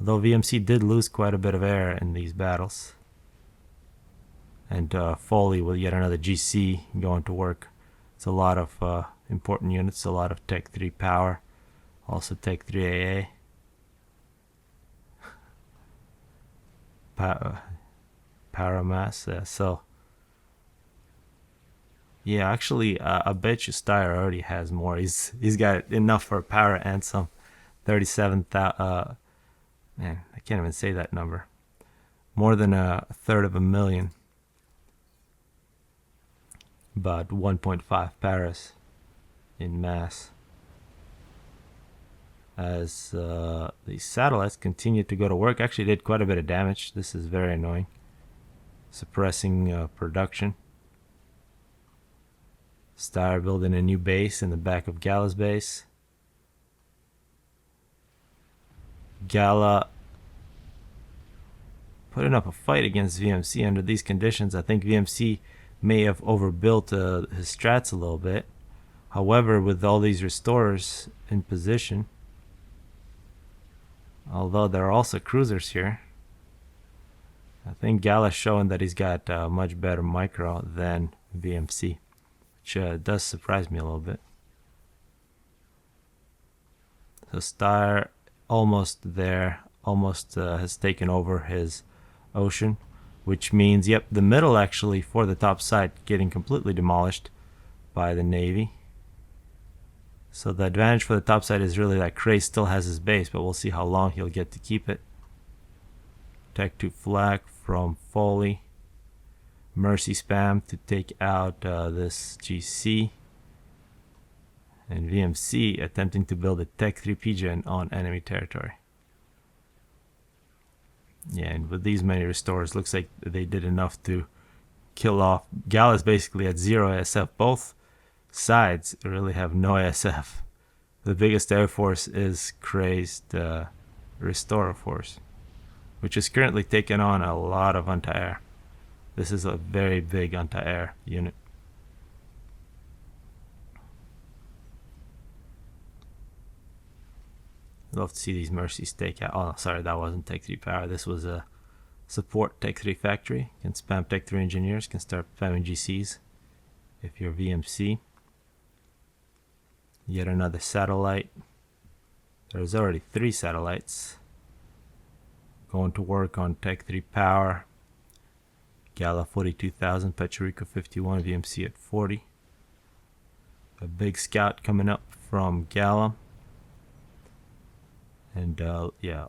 Although VMC did lose quite a bit of air in these battles. And Foley with yet another GC going to work. It's a lot of important units, a lot of Tech 3 power. Also Tech 3 AA. Power mass. So yeah, actually, I bet you Steyr already has more. He's got enough for power and some. 37,000. Man, I can't even say that number. More than a third of a million. About 1.5 paras in mass. As these satellites continue to go to work. Actually did quite a bit of damage. This is very annoying. Suppressing production. Steyr building a new base in the back of Gala's base. Gala putting up a fight against VMC under these conditions. I think VMC may have overbuilt his strats a little bit. However, with all these restorers in position, although there are also cruisers here, I think Gala's showing that he's got much better micro than VMC, which does surprise me a little bit. So Steyr almost there, almost has taken over his ocean, which means, yep, the middle actually for the top side getting completely demolished by the Navy. So the advantage for the top side is really that Cray still has his base, but we'll see how long he'll get to keep it. Tech 2 flak from Foley. Mercy spam to take out this GC. And VMC attempting to build a Tech 3 PGen on enemy territory. Yeah, and with these many restores, looks like they did enough to kill off. Gala's basically at 0 ASF. Both sides really have no ASF. The biggest air force is crazed Restorer Force, which is currently taking on a lot of anti-air. This is a very big anti-air unit. I'd love to see these Mercies take out. Oh, sorry, that wasn't Tech 3 power. This was a support Tech 3 factory. Can spam Tech 3 engineers, can start spamming GCs if you're VMC. Yet another satellite. There's already 3 satellites. Going to work on Tech 3 power. Gala 42,000, Pecherico 51, VMC at 40. A big scout coming up from Gala. And yeah,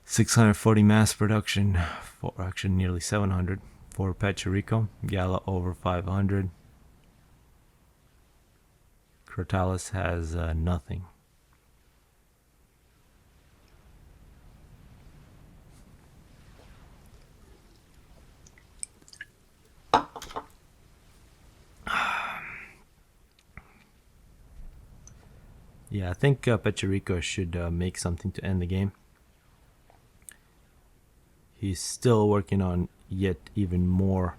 640 mass production, for actually nearly 700 for Pecherico. Gala over 500. Crotalis has nothing. Yeah, I think Pecherico should make something to end the game. He's still working on yet even more.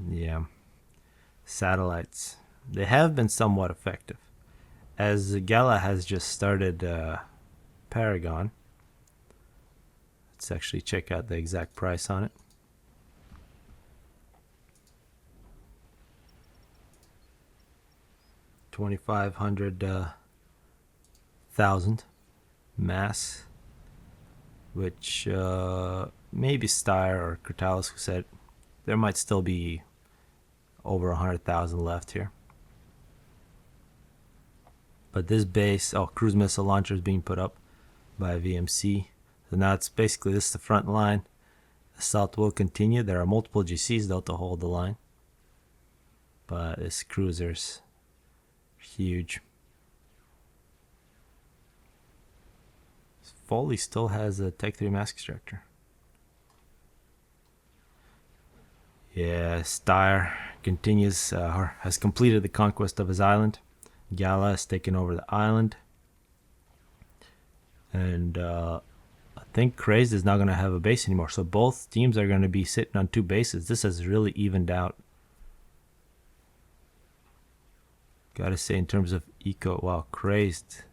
Yeah. Satellites. They have been somewhat effective. As Gala has just started Paragon. Let's actually check out the exact price on it. $2,500,000 mass, which maybe Styre or Crotalis who said there might still be over 100,000 left here. But this base, cruise missile launcher is being put up by VMC. So now it's basically this is the front line. Assault will continue. There are multiple GCs though to hold the line. But this cruiser's huge. Foley still has a Tech 3 mask extractor. Yeah, Styre continues, or has completed the conquest of his island. Gala has taken over the island. And I think Crazed is not going to have a base anymore. So both teams are going to be sitting on 2 bases. This has really evened out. Gotta say, in terms of eco, wow, Crazed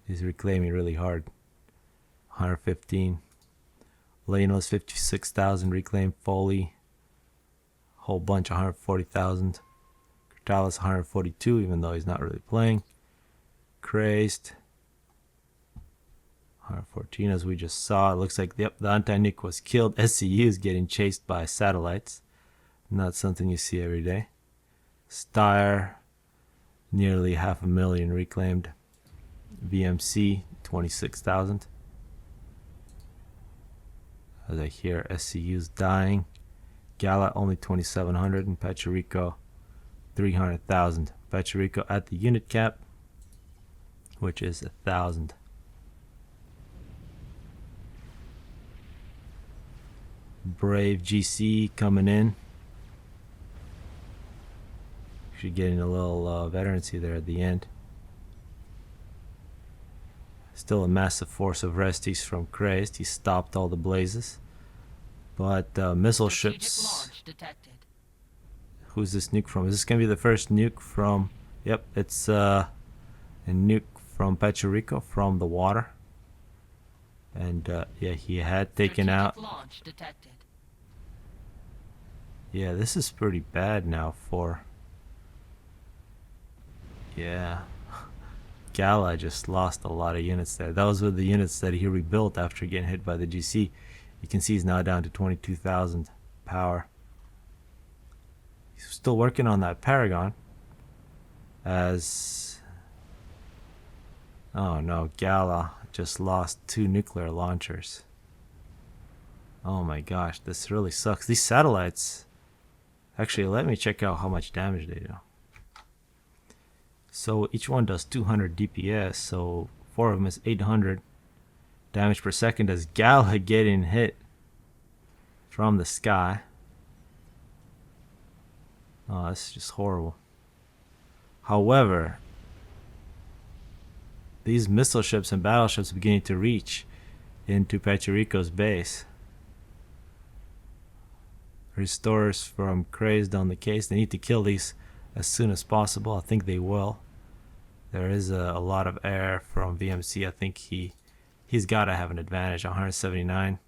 is reclaiming really hard. 115. Leno's 56,000 reclaimed. Foley, whole bunch, 140,000. Crotalis 142, even though he's not really playing. Crazed 114, as we just saw. It looks like, yep, the anti-nuke was killed. SCU is getting chased by satellites. Not something you see every day. Styre, nearly 500,000 reclaimed. VMC 26,000. As I hear SCU's dying. Gala only 2,700, and Pecherico 300,000. Pecherico at the unit cap, which is 1,000. Brave GC coming in. Actually getting a little veterancy there at the end. Still a massive force of resties from Crazed. He stopped all the blazes. But missile ships. Launch detected. Who's this nuke from? Is this going to be the first nuke from... Yep, it's a nuke from Pecherico from the water. And yeah, he had taken out... Launch detected. Yeah, this is pretty bad now for... Yeah. Gala just lost a lot of units there. Those were the units that he rebuilt after getting hit by the GC. You can see he's now down to 22,000 power. He's still working on that Paragon. As... Oh no, Gala just lost 2 nuclear launchers. Oh my gosh, this really sucks. These satellites... Actually, let me check out how much damage they do. So each one does 200 DPS, so 4 of them is 800 damage per second as Gala getting hit from the sky. Oh, that's just horrible. However, these missile ships and battleships are beginning to reach into Puerto Rico's base. Restorers from Crazed on the case. They need to kill these as soon as possible. I think they will. There is a lot of air from VMC. I think he's got to have an advantage. 179.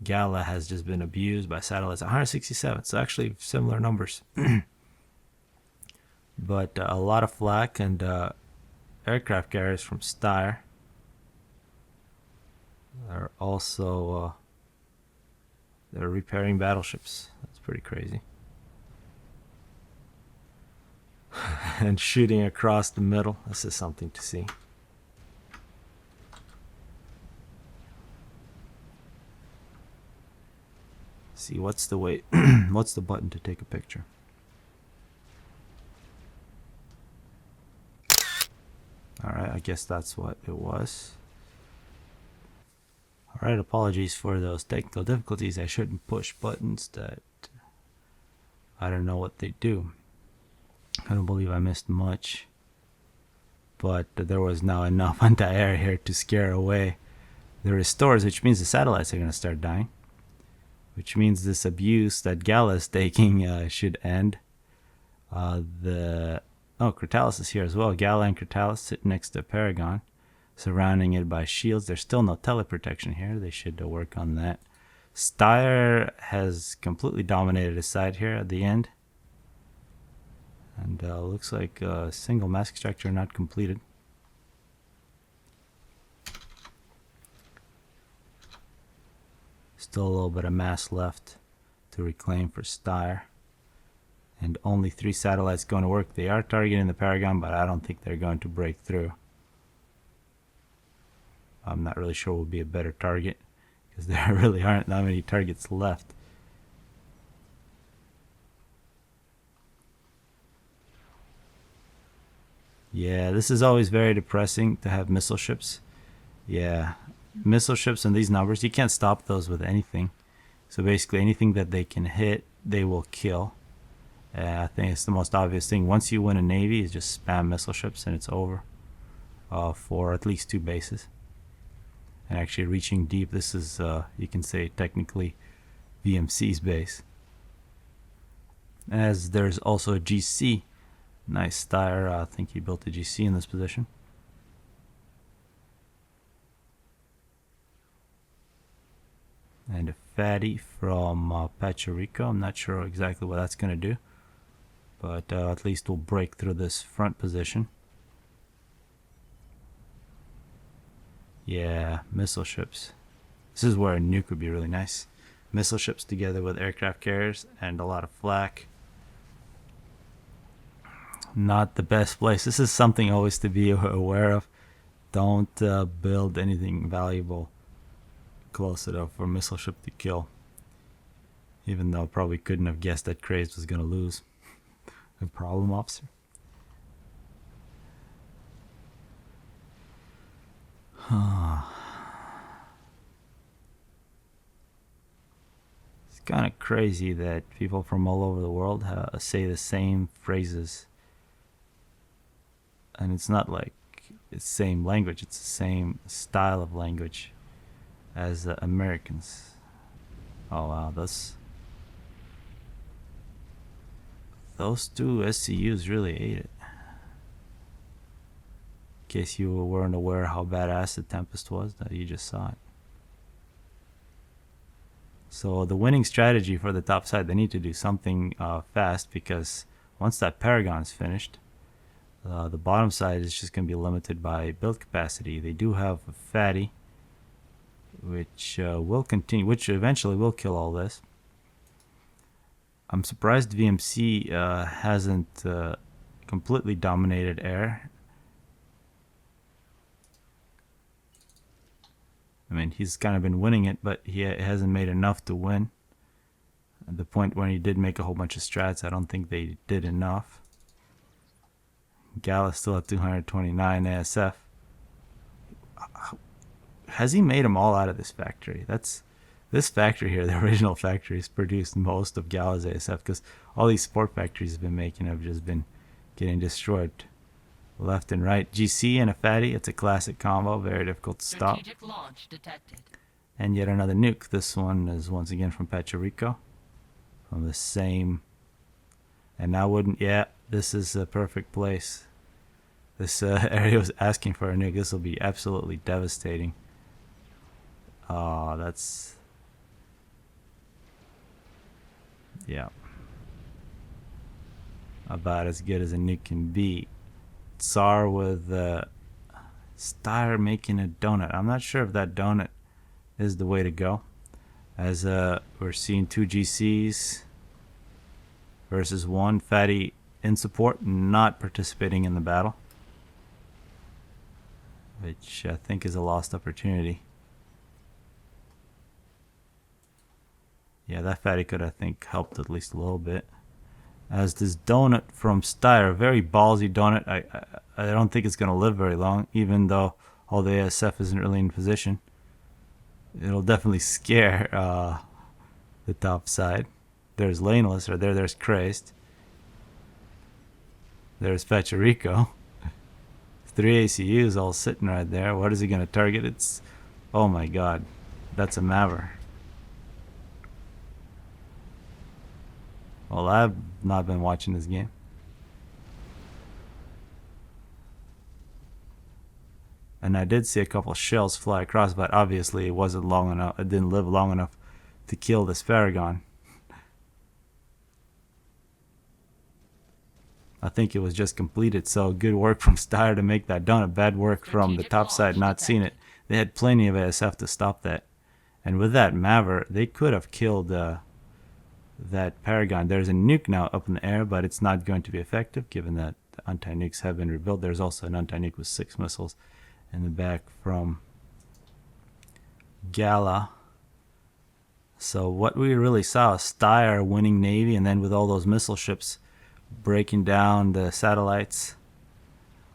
Gala has just been abused by satellites. 167. So actually similar numbers. But a lot of flak and aircraft carriers from Styre are also they're repairing battleships. That's pretty crazy. And shooting across the middle. This is something to see. See, what's the way? What's the button to take a picture? Alright, I guess that's what it was. Alright, apologies for those technical difficulties. I shouldn't push buttons that I don't know what they do. I don't believe I missed much. But there was now enough anti-air here to scare away the restores, which means the satellites are going to start dying. Which means this abuse that Gala is taking should end. Critalis is here as well. Gala and Critalis sit next to Paragon, surrounding it by shields. There's still no teleprotection here. They should work on that. Styre has completely dominated his side here at the end. And looks like a single mass extractor not completed. Still a little bit of mass left to reclaim for Styre. And only 3 satellites going to work. They are targeting the Paragon, but I don't think they're going to break through. I'm not really sure what would be a better target, because there really aren't that many targets left. Yeah, this is always very depressing to have missile ships. Yeah, missile ships and these numbers, you can't stop those with anything. So basically anything that they can hit, they will kill. I think it's the most obvious thing. Once you win a navy, is just spam missile ships and it's over for at least 2 bases. And actually reaching deep, this is, you can say, technically VMC's base. As there's also a GC. Nice Styre, I think he built a GC in this position. And a fatty from Puerto Rico. I'm not sure exactly what that's going to do. But at least we'll break through this front position. Yeah, missile ships. This is where a nuke would be really nice. Missile ships together with aircraft carriers and a lot of flak. Not the best place. This is something always to be aware of. Don't build anything valuable close enough for a missile ship to kill. Even though I probably couldn't have guessed that Crazed was going to lose. A problem, officer? It's kind of crazy that people from all over the world say the same phrases. And it's not like it's the same language, it's the same style of language as Americans. Oh wow, those 2 SCUs really ate it. In case you weren't aware how badass the Tempest was, that you just saw it. So the winning strategy for the top side, they need to do something fast, because once that Paragon is finished, the bottom side is just going to be limited by build capacity. They do have a fatty, which will continue, which eventually will kill all this. I'm surprised VMC hasn't completely dominated air. I mean, he's kind of been winning it, but he hasn't made enough to win. At the point when he did make a whole bunch of strats, I don't think they did enough. Gala still at 229 ASF. Has he made them all out of this factory? That's This factory here, the original factory, has produced most of Gala's ASF because all these support factories have been making have just been getting destroyed left and right. GC and a fatty, it's a classic combo, very difficult to stop. Strategic launch detected. And yet another nuke. This one is once again from Puerto Rico, from the same. And now wouldn't, yeah, this is a perfect place. This area was asking for a nuke. This will be absolutely devastating. Oh, that's, yeah, about as good as a nuke can be. Tsar with Styre making a donut. I'm not sure if that donut is the way to go, as we're seeing 2 GCs versus 1 fatty in support, not participating in the battle, which I think is a lost opportunity. Yeah, that fatty could, I think, helped at least a little bit. As this donut from Styre, very ballsy donut. I don't think it's going to live very long, even though all the ASF isn't really in position. It'll definitely scare the top side. There's Laneless, or there's Crazed. There's Facherico. 3 ACUs all sitting right there. What is he going to target? It's, oh my god, that's a Maver. Well, I've not been watching this game. And I did see a couple shells fly across, but obviously it wasn't long enough. It didn't live long enough to kill this Paragon. I think it was just completed, so good work from Styre to make that donut. Bad work from the top side not seeing it. They had plenty of ASF to stop that. And with that Maver, they could have killed that Paragon. There's a nuke now up in the air, but it's not going to be effective given that the anti-nukes have been rebuilt. There's also an anti-nuke with 6 missiles in the back from Gala. So what we really saw is Styre winning Navy, and then with all those missile ships breaking down the satellites,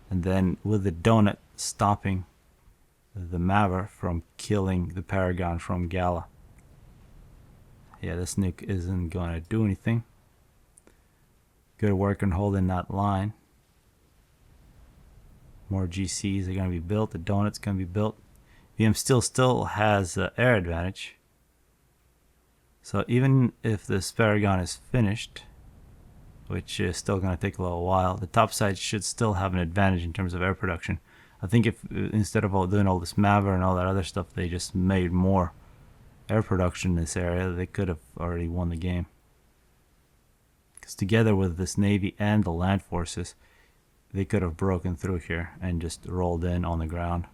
and then with the donut stopping the Maver from killing the Paragon from Gala. Yeah, this nuke isn't going to do anything. Good work on holding that line. More GCs are going to be built. The donut's going to be built. VM still has air advantage. So even if this Paragon is finished, which is still going to take a little while, the top side should still have an advantage in terms of air production. I think if instead of doing all this Maver and all that other stuff, they just made more air production in this area, they could have already won the game. Because together with this Navy and the land forces, they could have broken through here and just rolled in on the ground.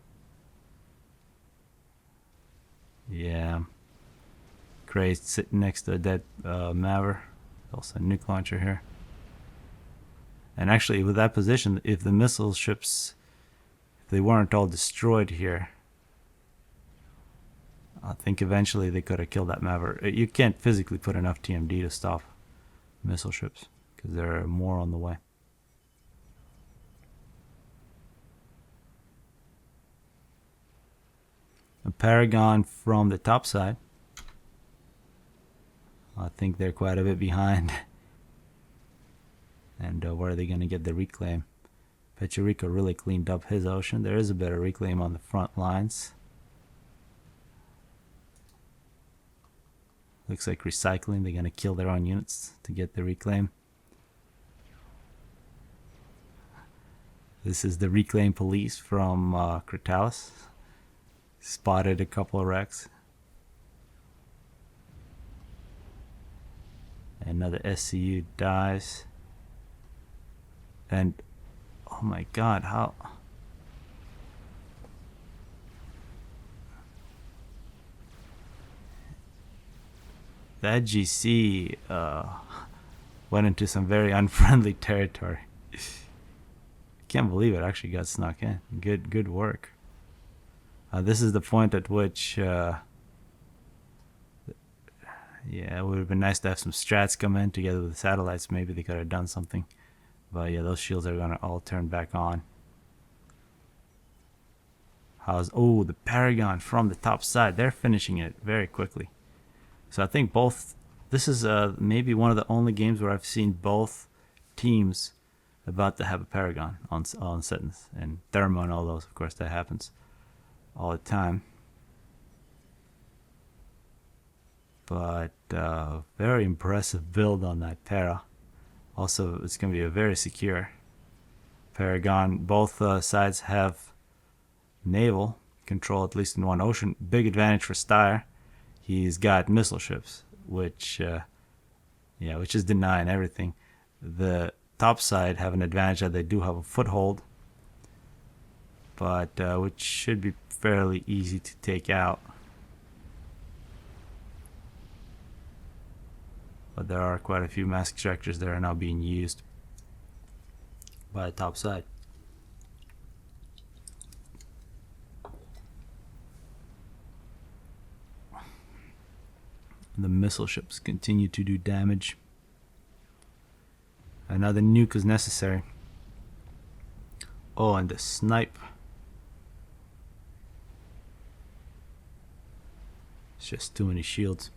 Yeah. Crazed sitting next to a dead Maver. Also a nuke launcher here. And actually with that position, if the missile ships, if they weren't all destroyed here, I think eventually they could have killed that Maver. You can't physically put enough TMD to stop missile ships because there are more on the way. A Paragon from the top side. I think they're quite a bit behind. And where are they going to get the reclaim? Puerto Rico really cleaned up his ocean. There is a bit of reclaim on the front lines. Looks like recycling. They're going to kill their own units to get the reclaim. This is the reclaim police from Critalis. Spotted a couple of wrecks. Another SCU dies. And oh my god, how that GC went into some very unfriendly territory. Can't believe it actually got snuck in. Good work. This is the point at which yeah, it would have been nice to have some strats come in together with the satellites. Maybe they could have done something. But yeah, those shields are gonna all turn back on. Oh, the Paragon from the top side. They're finishing it very quickly. So I think both. This is maybe one of the only games where I've seen both teams about to have a Paragon on sentence, and Thermo and all those. Of course, that happens all the time. But very impressive build on that Para. Also, it's going to be a very secure Paragon. Both sides have naval control, at least in one ocean. Big advantage for Styre. He's got missile ships, which is denying everything. The top side have an advantage that they do have a foothold, but which should be fairly easy to take out. But there are quite a few mass extractors that are now being used by the top side. The missile ships continue to do damage. Another nuke is necessary. Oh, and the snipe. It's just too many shields.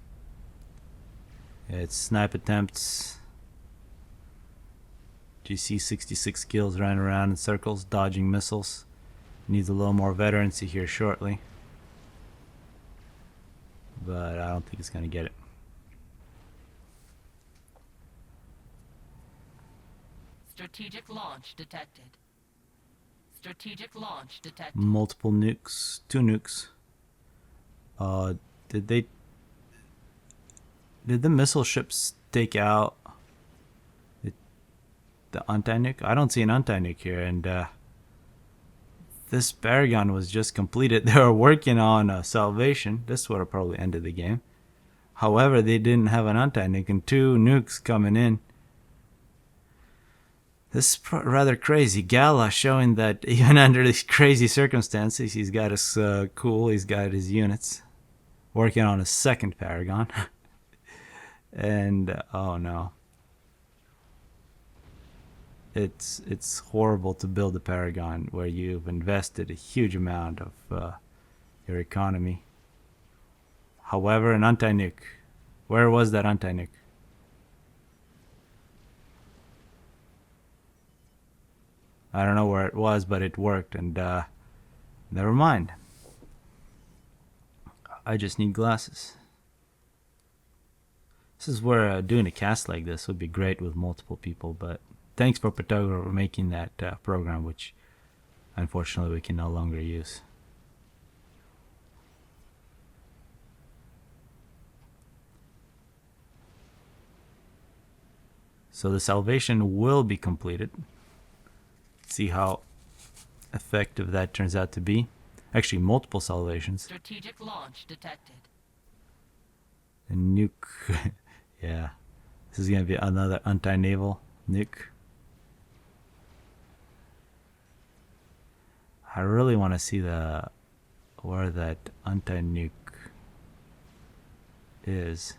It's snipe attempts. GC 66 kills running around in circles, dodging missiles. Needs a little more veterancy here shortly. But I don't think it's going to get it. Strategic launch detected. Strategic launch detected. Multiple nukes. 2 nukes. Did the missile ships take out the anti-nuke? I don't see an anti-nuke here, and this Paragon was just completed. They were working on Salvation. This would have probably ended the game. However, they didn't have an anti-nuke, and 2 nukes coming in. This is rather crazy. Gala showing that even under these crazy circumstances, he's got his cool, he's got his units. Working on a second Paragon. And, oh no. It's horrible to build a Paragon where you've invested a huge amount of your economy. However, an anti-nuke. Where was that anti-nuke? I don't know where it was, but it worked, and never mind. I just need glasses. This is where doing a cast like this would be great with multiple people, but thanks for Patago for making that program, which unfortunately we can no longer use. So the salvation will be completed. See how effective that turns out to be. Actually, multiple salvations. Strategic launch detected. A nuke. Yeah. This is going to be another anti-naval nuke. I really want to see where that anti-nuke is.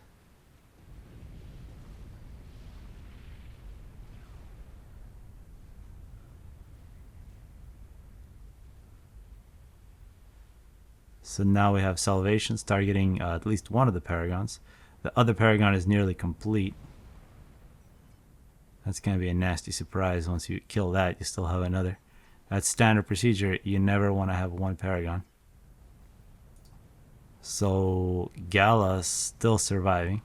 So now we have salvations targeting at least one of the Paragons. The other Paragon is nearly complete. That's going to be a nasty surprise. Once you kill that, you still have another. That's standard procedure. You never want to have one Paragon. So Gala's still surviving.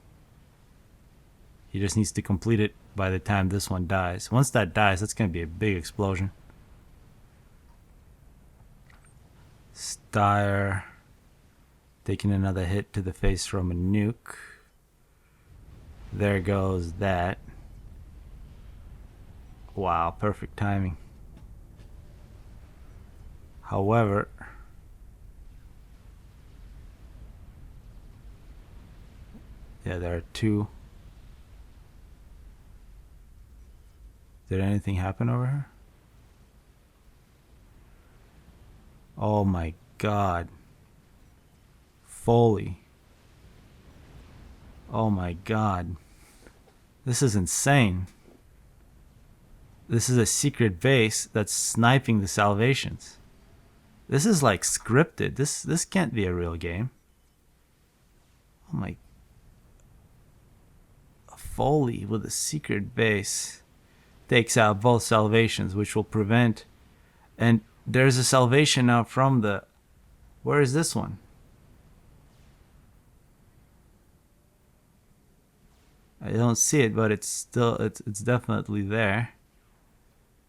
He just needs to complete it by the time this one dies. Once that dies, that's going to be a big explosion. Styre taking another hit to the face from a nuke. There goes that. Wow, perfect timing. However, yeah, there are 2. Did anything happen over here? Oh my god. Foley. Oh my god. This is insane. This is a secret base that's sniping the salvations. This is like scripted. This can't be a real game. Oh my. Foley with a secret base takes out both salvations, which will prevent. And there's a salvation now from the. Where is this one? I don't see it, but it's definitely there,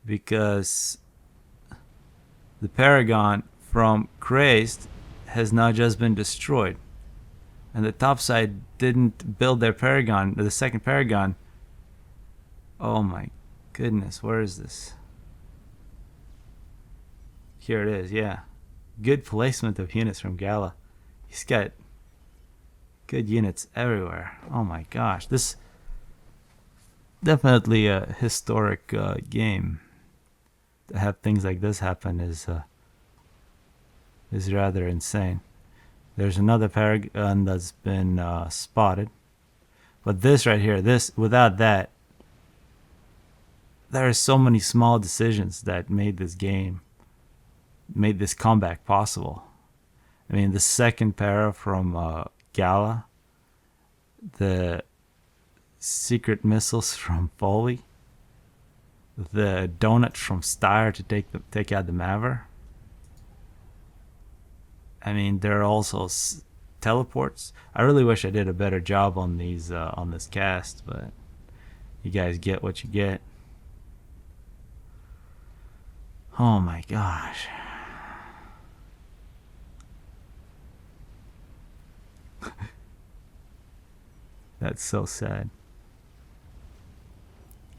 because the Paragon from Crazed has now just been destroyed, and the top side didn't build their Paragon, the second Paragon. Oh my goodness, where is this? Here it is. Yeah, good placement of units from Gala. He's got good units everywhere. Oh my gosh, this definitely a historic game. To have things like this happen is rather insane. There's another Paragon that's been spotted, but this right here, this without that, there are so many small decisions that made this comeback possible. I mean, the second para from Gala, the secret missiles from Foley, the donut from Styre to take out the Maver. I mean, there are also teleports. I really wish I did a better job on these on this cast, but you guys get what you get. Oh my gosh. That's so sad.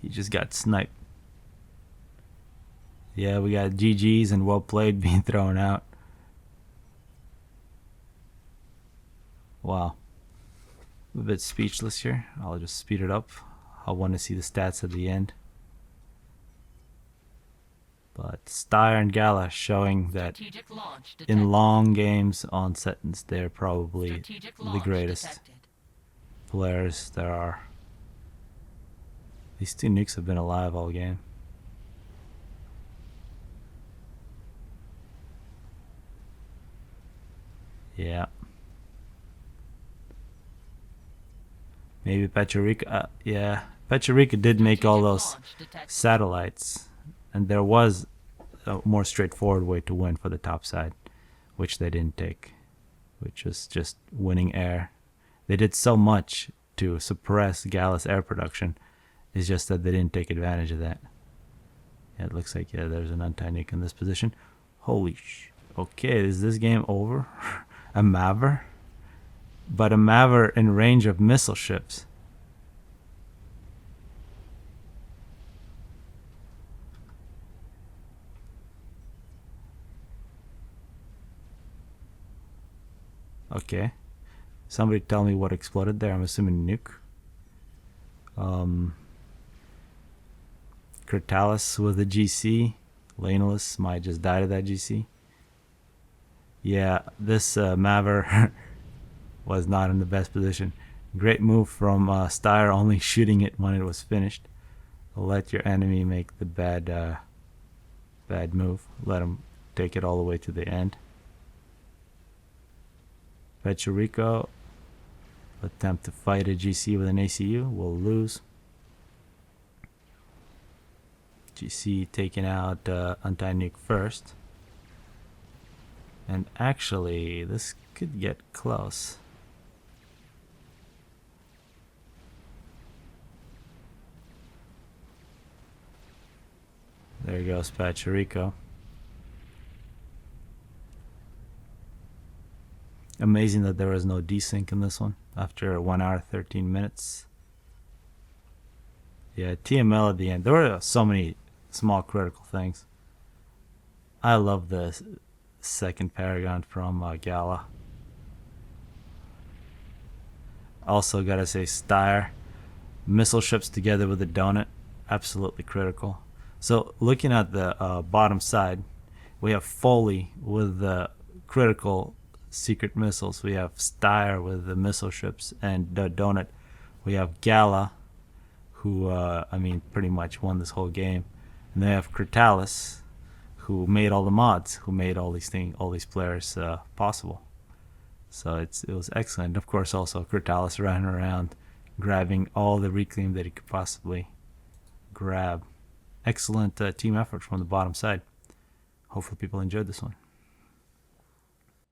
He just got sniped. Yeah, we got GG's and well played being thrown out. Wow. I'm a bit speechless here. I'll just speed it up. I want to see the stats at the end. But Styre and Gala showing that in long games on Settings, they're probably the greatest players there are. These two nukes have been alive all game. Yeah. Maybe Pecherica. Yeah. Pecherica did make all those satellites. And there was a more straightforward way to win for the top side, which they didn't take, which was just winning air. They did so much to suppress Gala's air production. It's just that they didn't take advantage of that. Yeah, it looks like, yeah, there's an anti-nuke in this position. Holy sh... Okay, is this game over? A Maver? But a Maver in range of missile ships. Okay. Somebody tell me what exploded there. I'm assuming nuke. Critalis with a GC. Laneless might just die to that GC. Yeah, this Maver was not in the best position. Great move from Styre, only shooting it when it was finished. Let your enemy make the bad move. Let him take it all the way to the end. Pecherico attempt to fight a GC with an ACU, will lose. GC taking out anti-nuke first. And actually, this could get close. There goes Pecherico. Amazing that there was no desync in this one after 1 hour 13 minutes. Yeah, TML at the end. There were so many small critical things. I love the second Paragon from Gala. Also gotta say Styre. Missile ships together with the donut. Absolutely critical. So looking at the bottom side, we have Foley with the critical secret missiles. We have Styre with the missile ships and the donut. We have Gala, who I mean pretty much won this whole game. And they have Critalis, who made all the mods, who made all these things, all these players possible. So it was excellent. Of course, also Critalis ran around grabbing all the reclaim that he could possibly grab. Excellent team effort from the bottom side. Hopefully people enjoyed this one.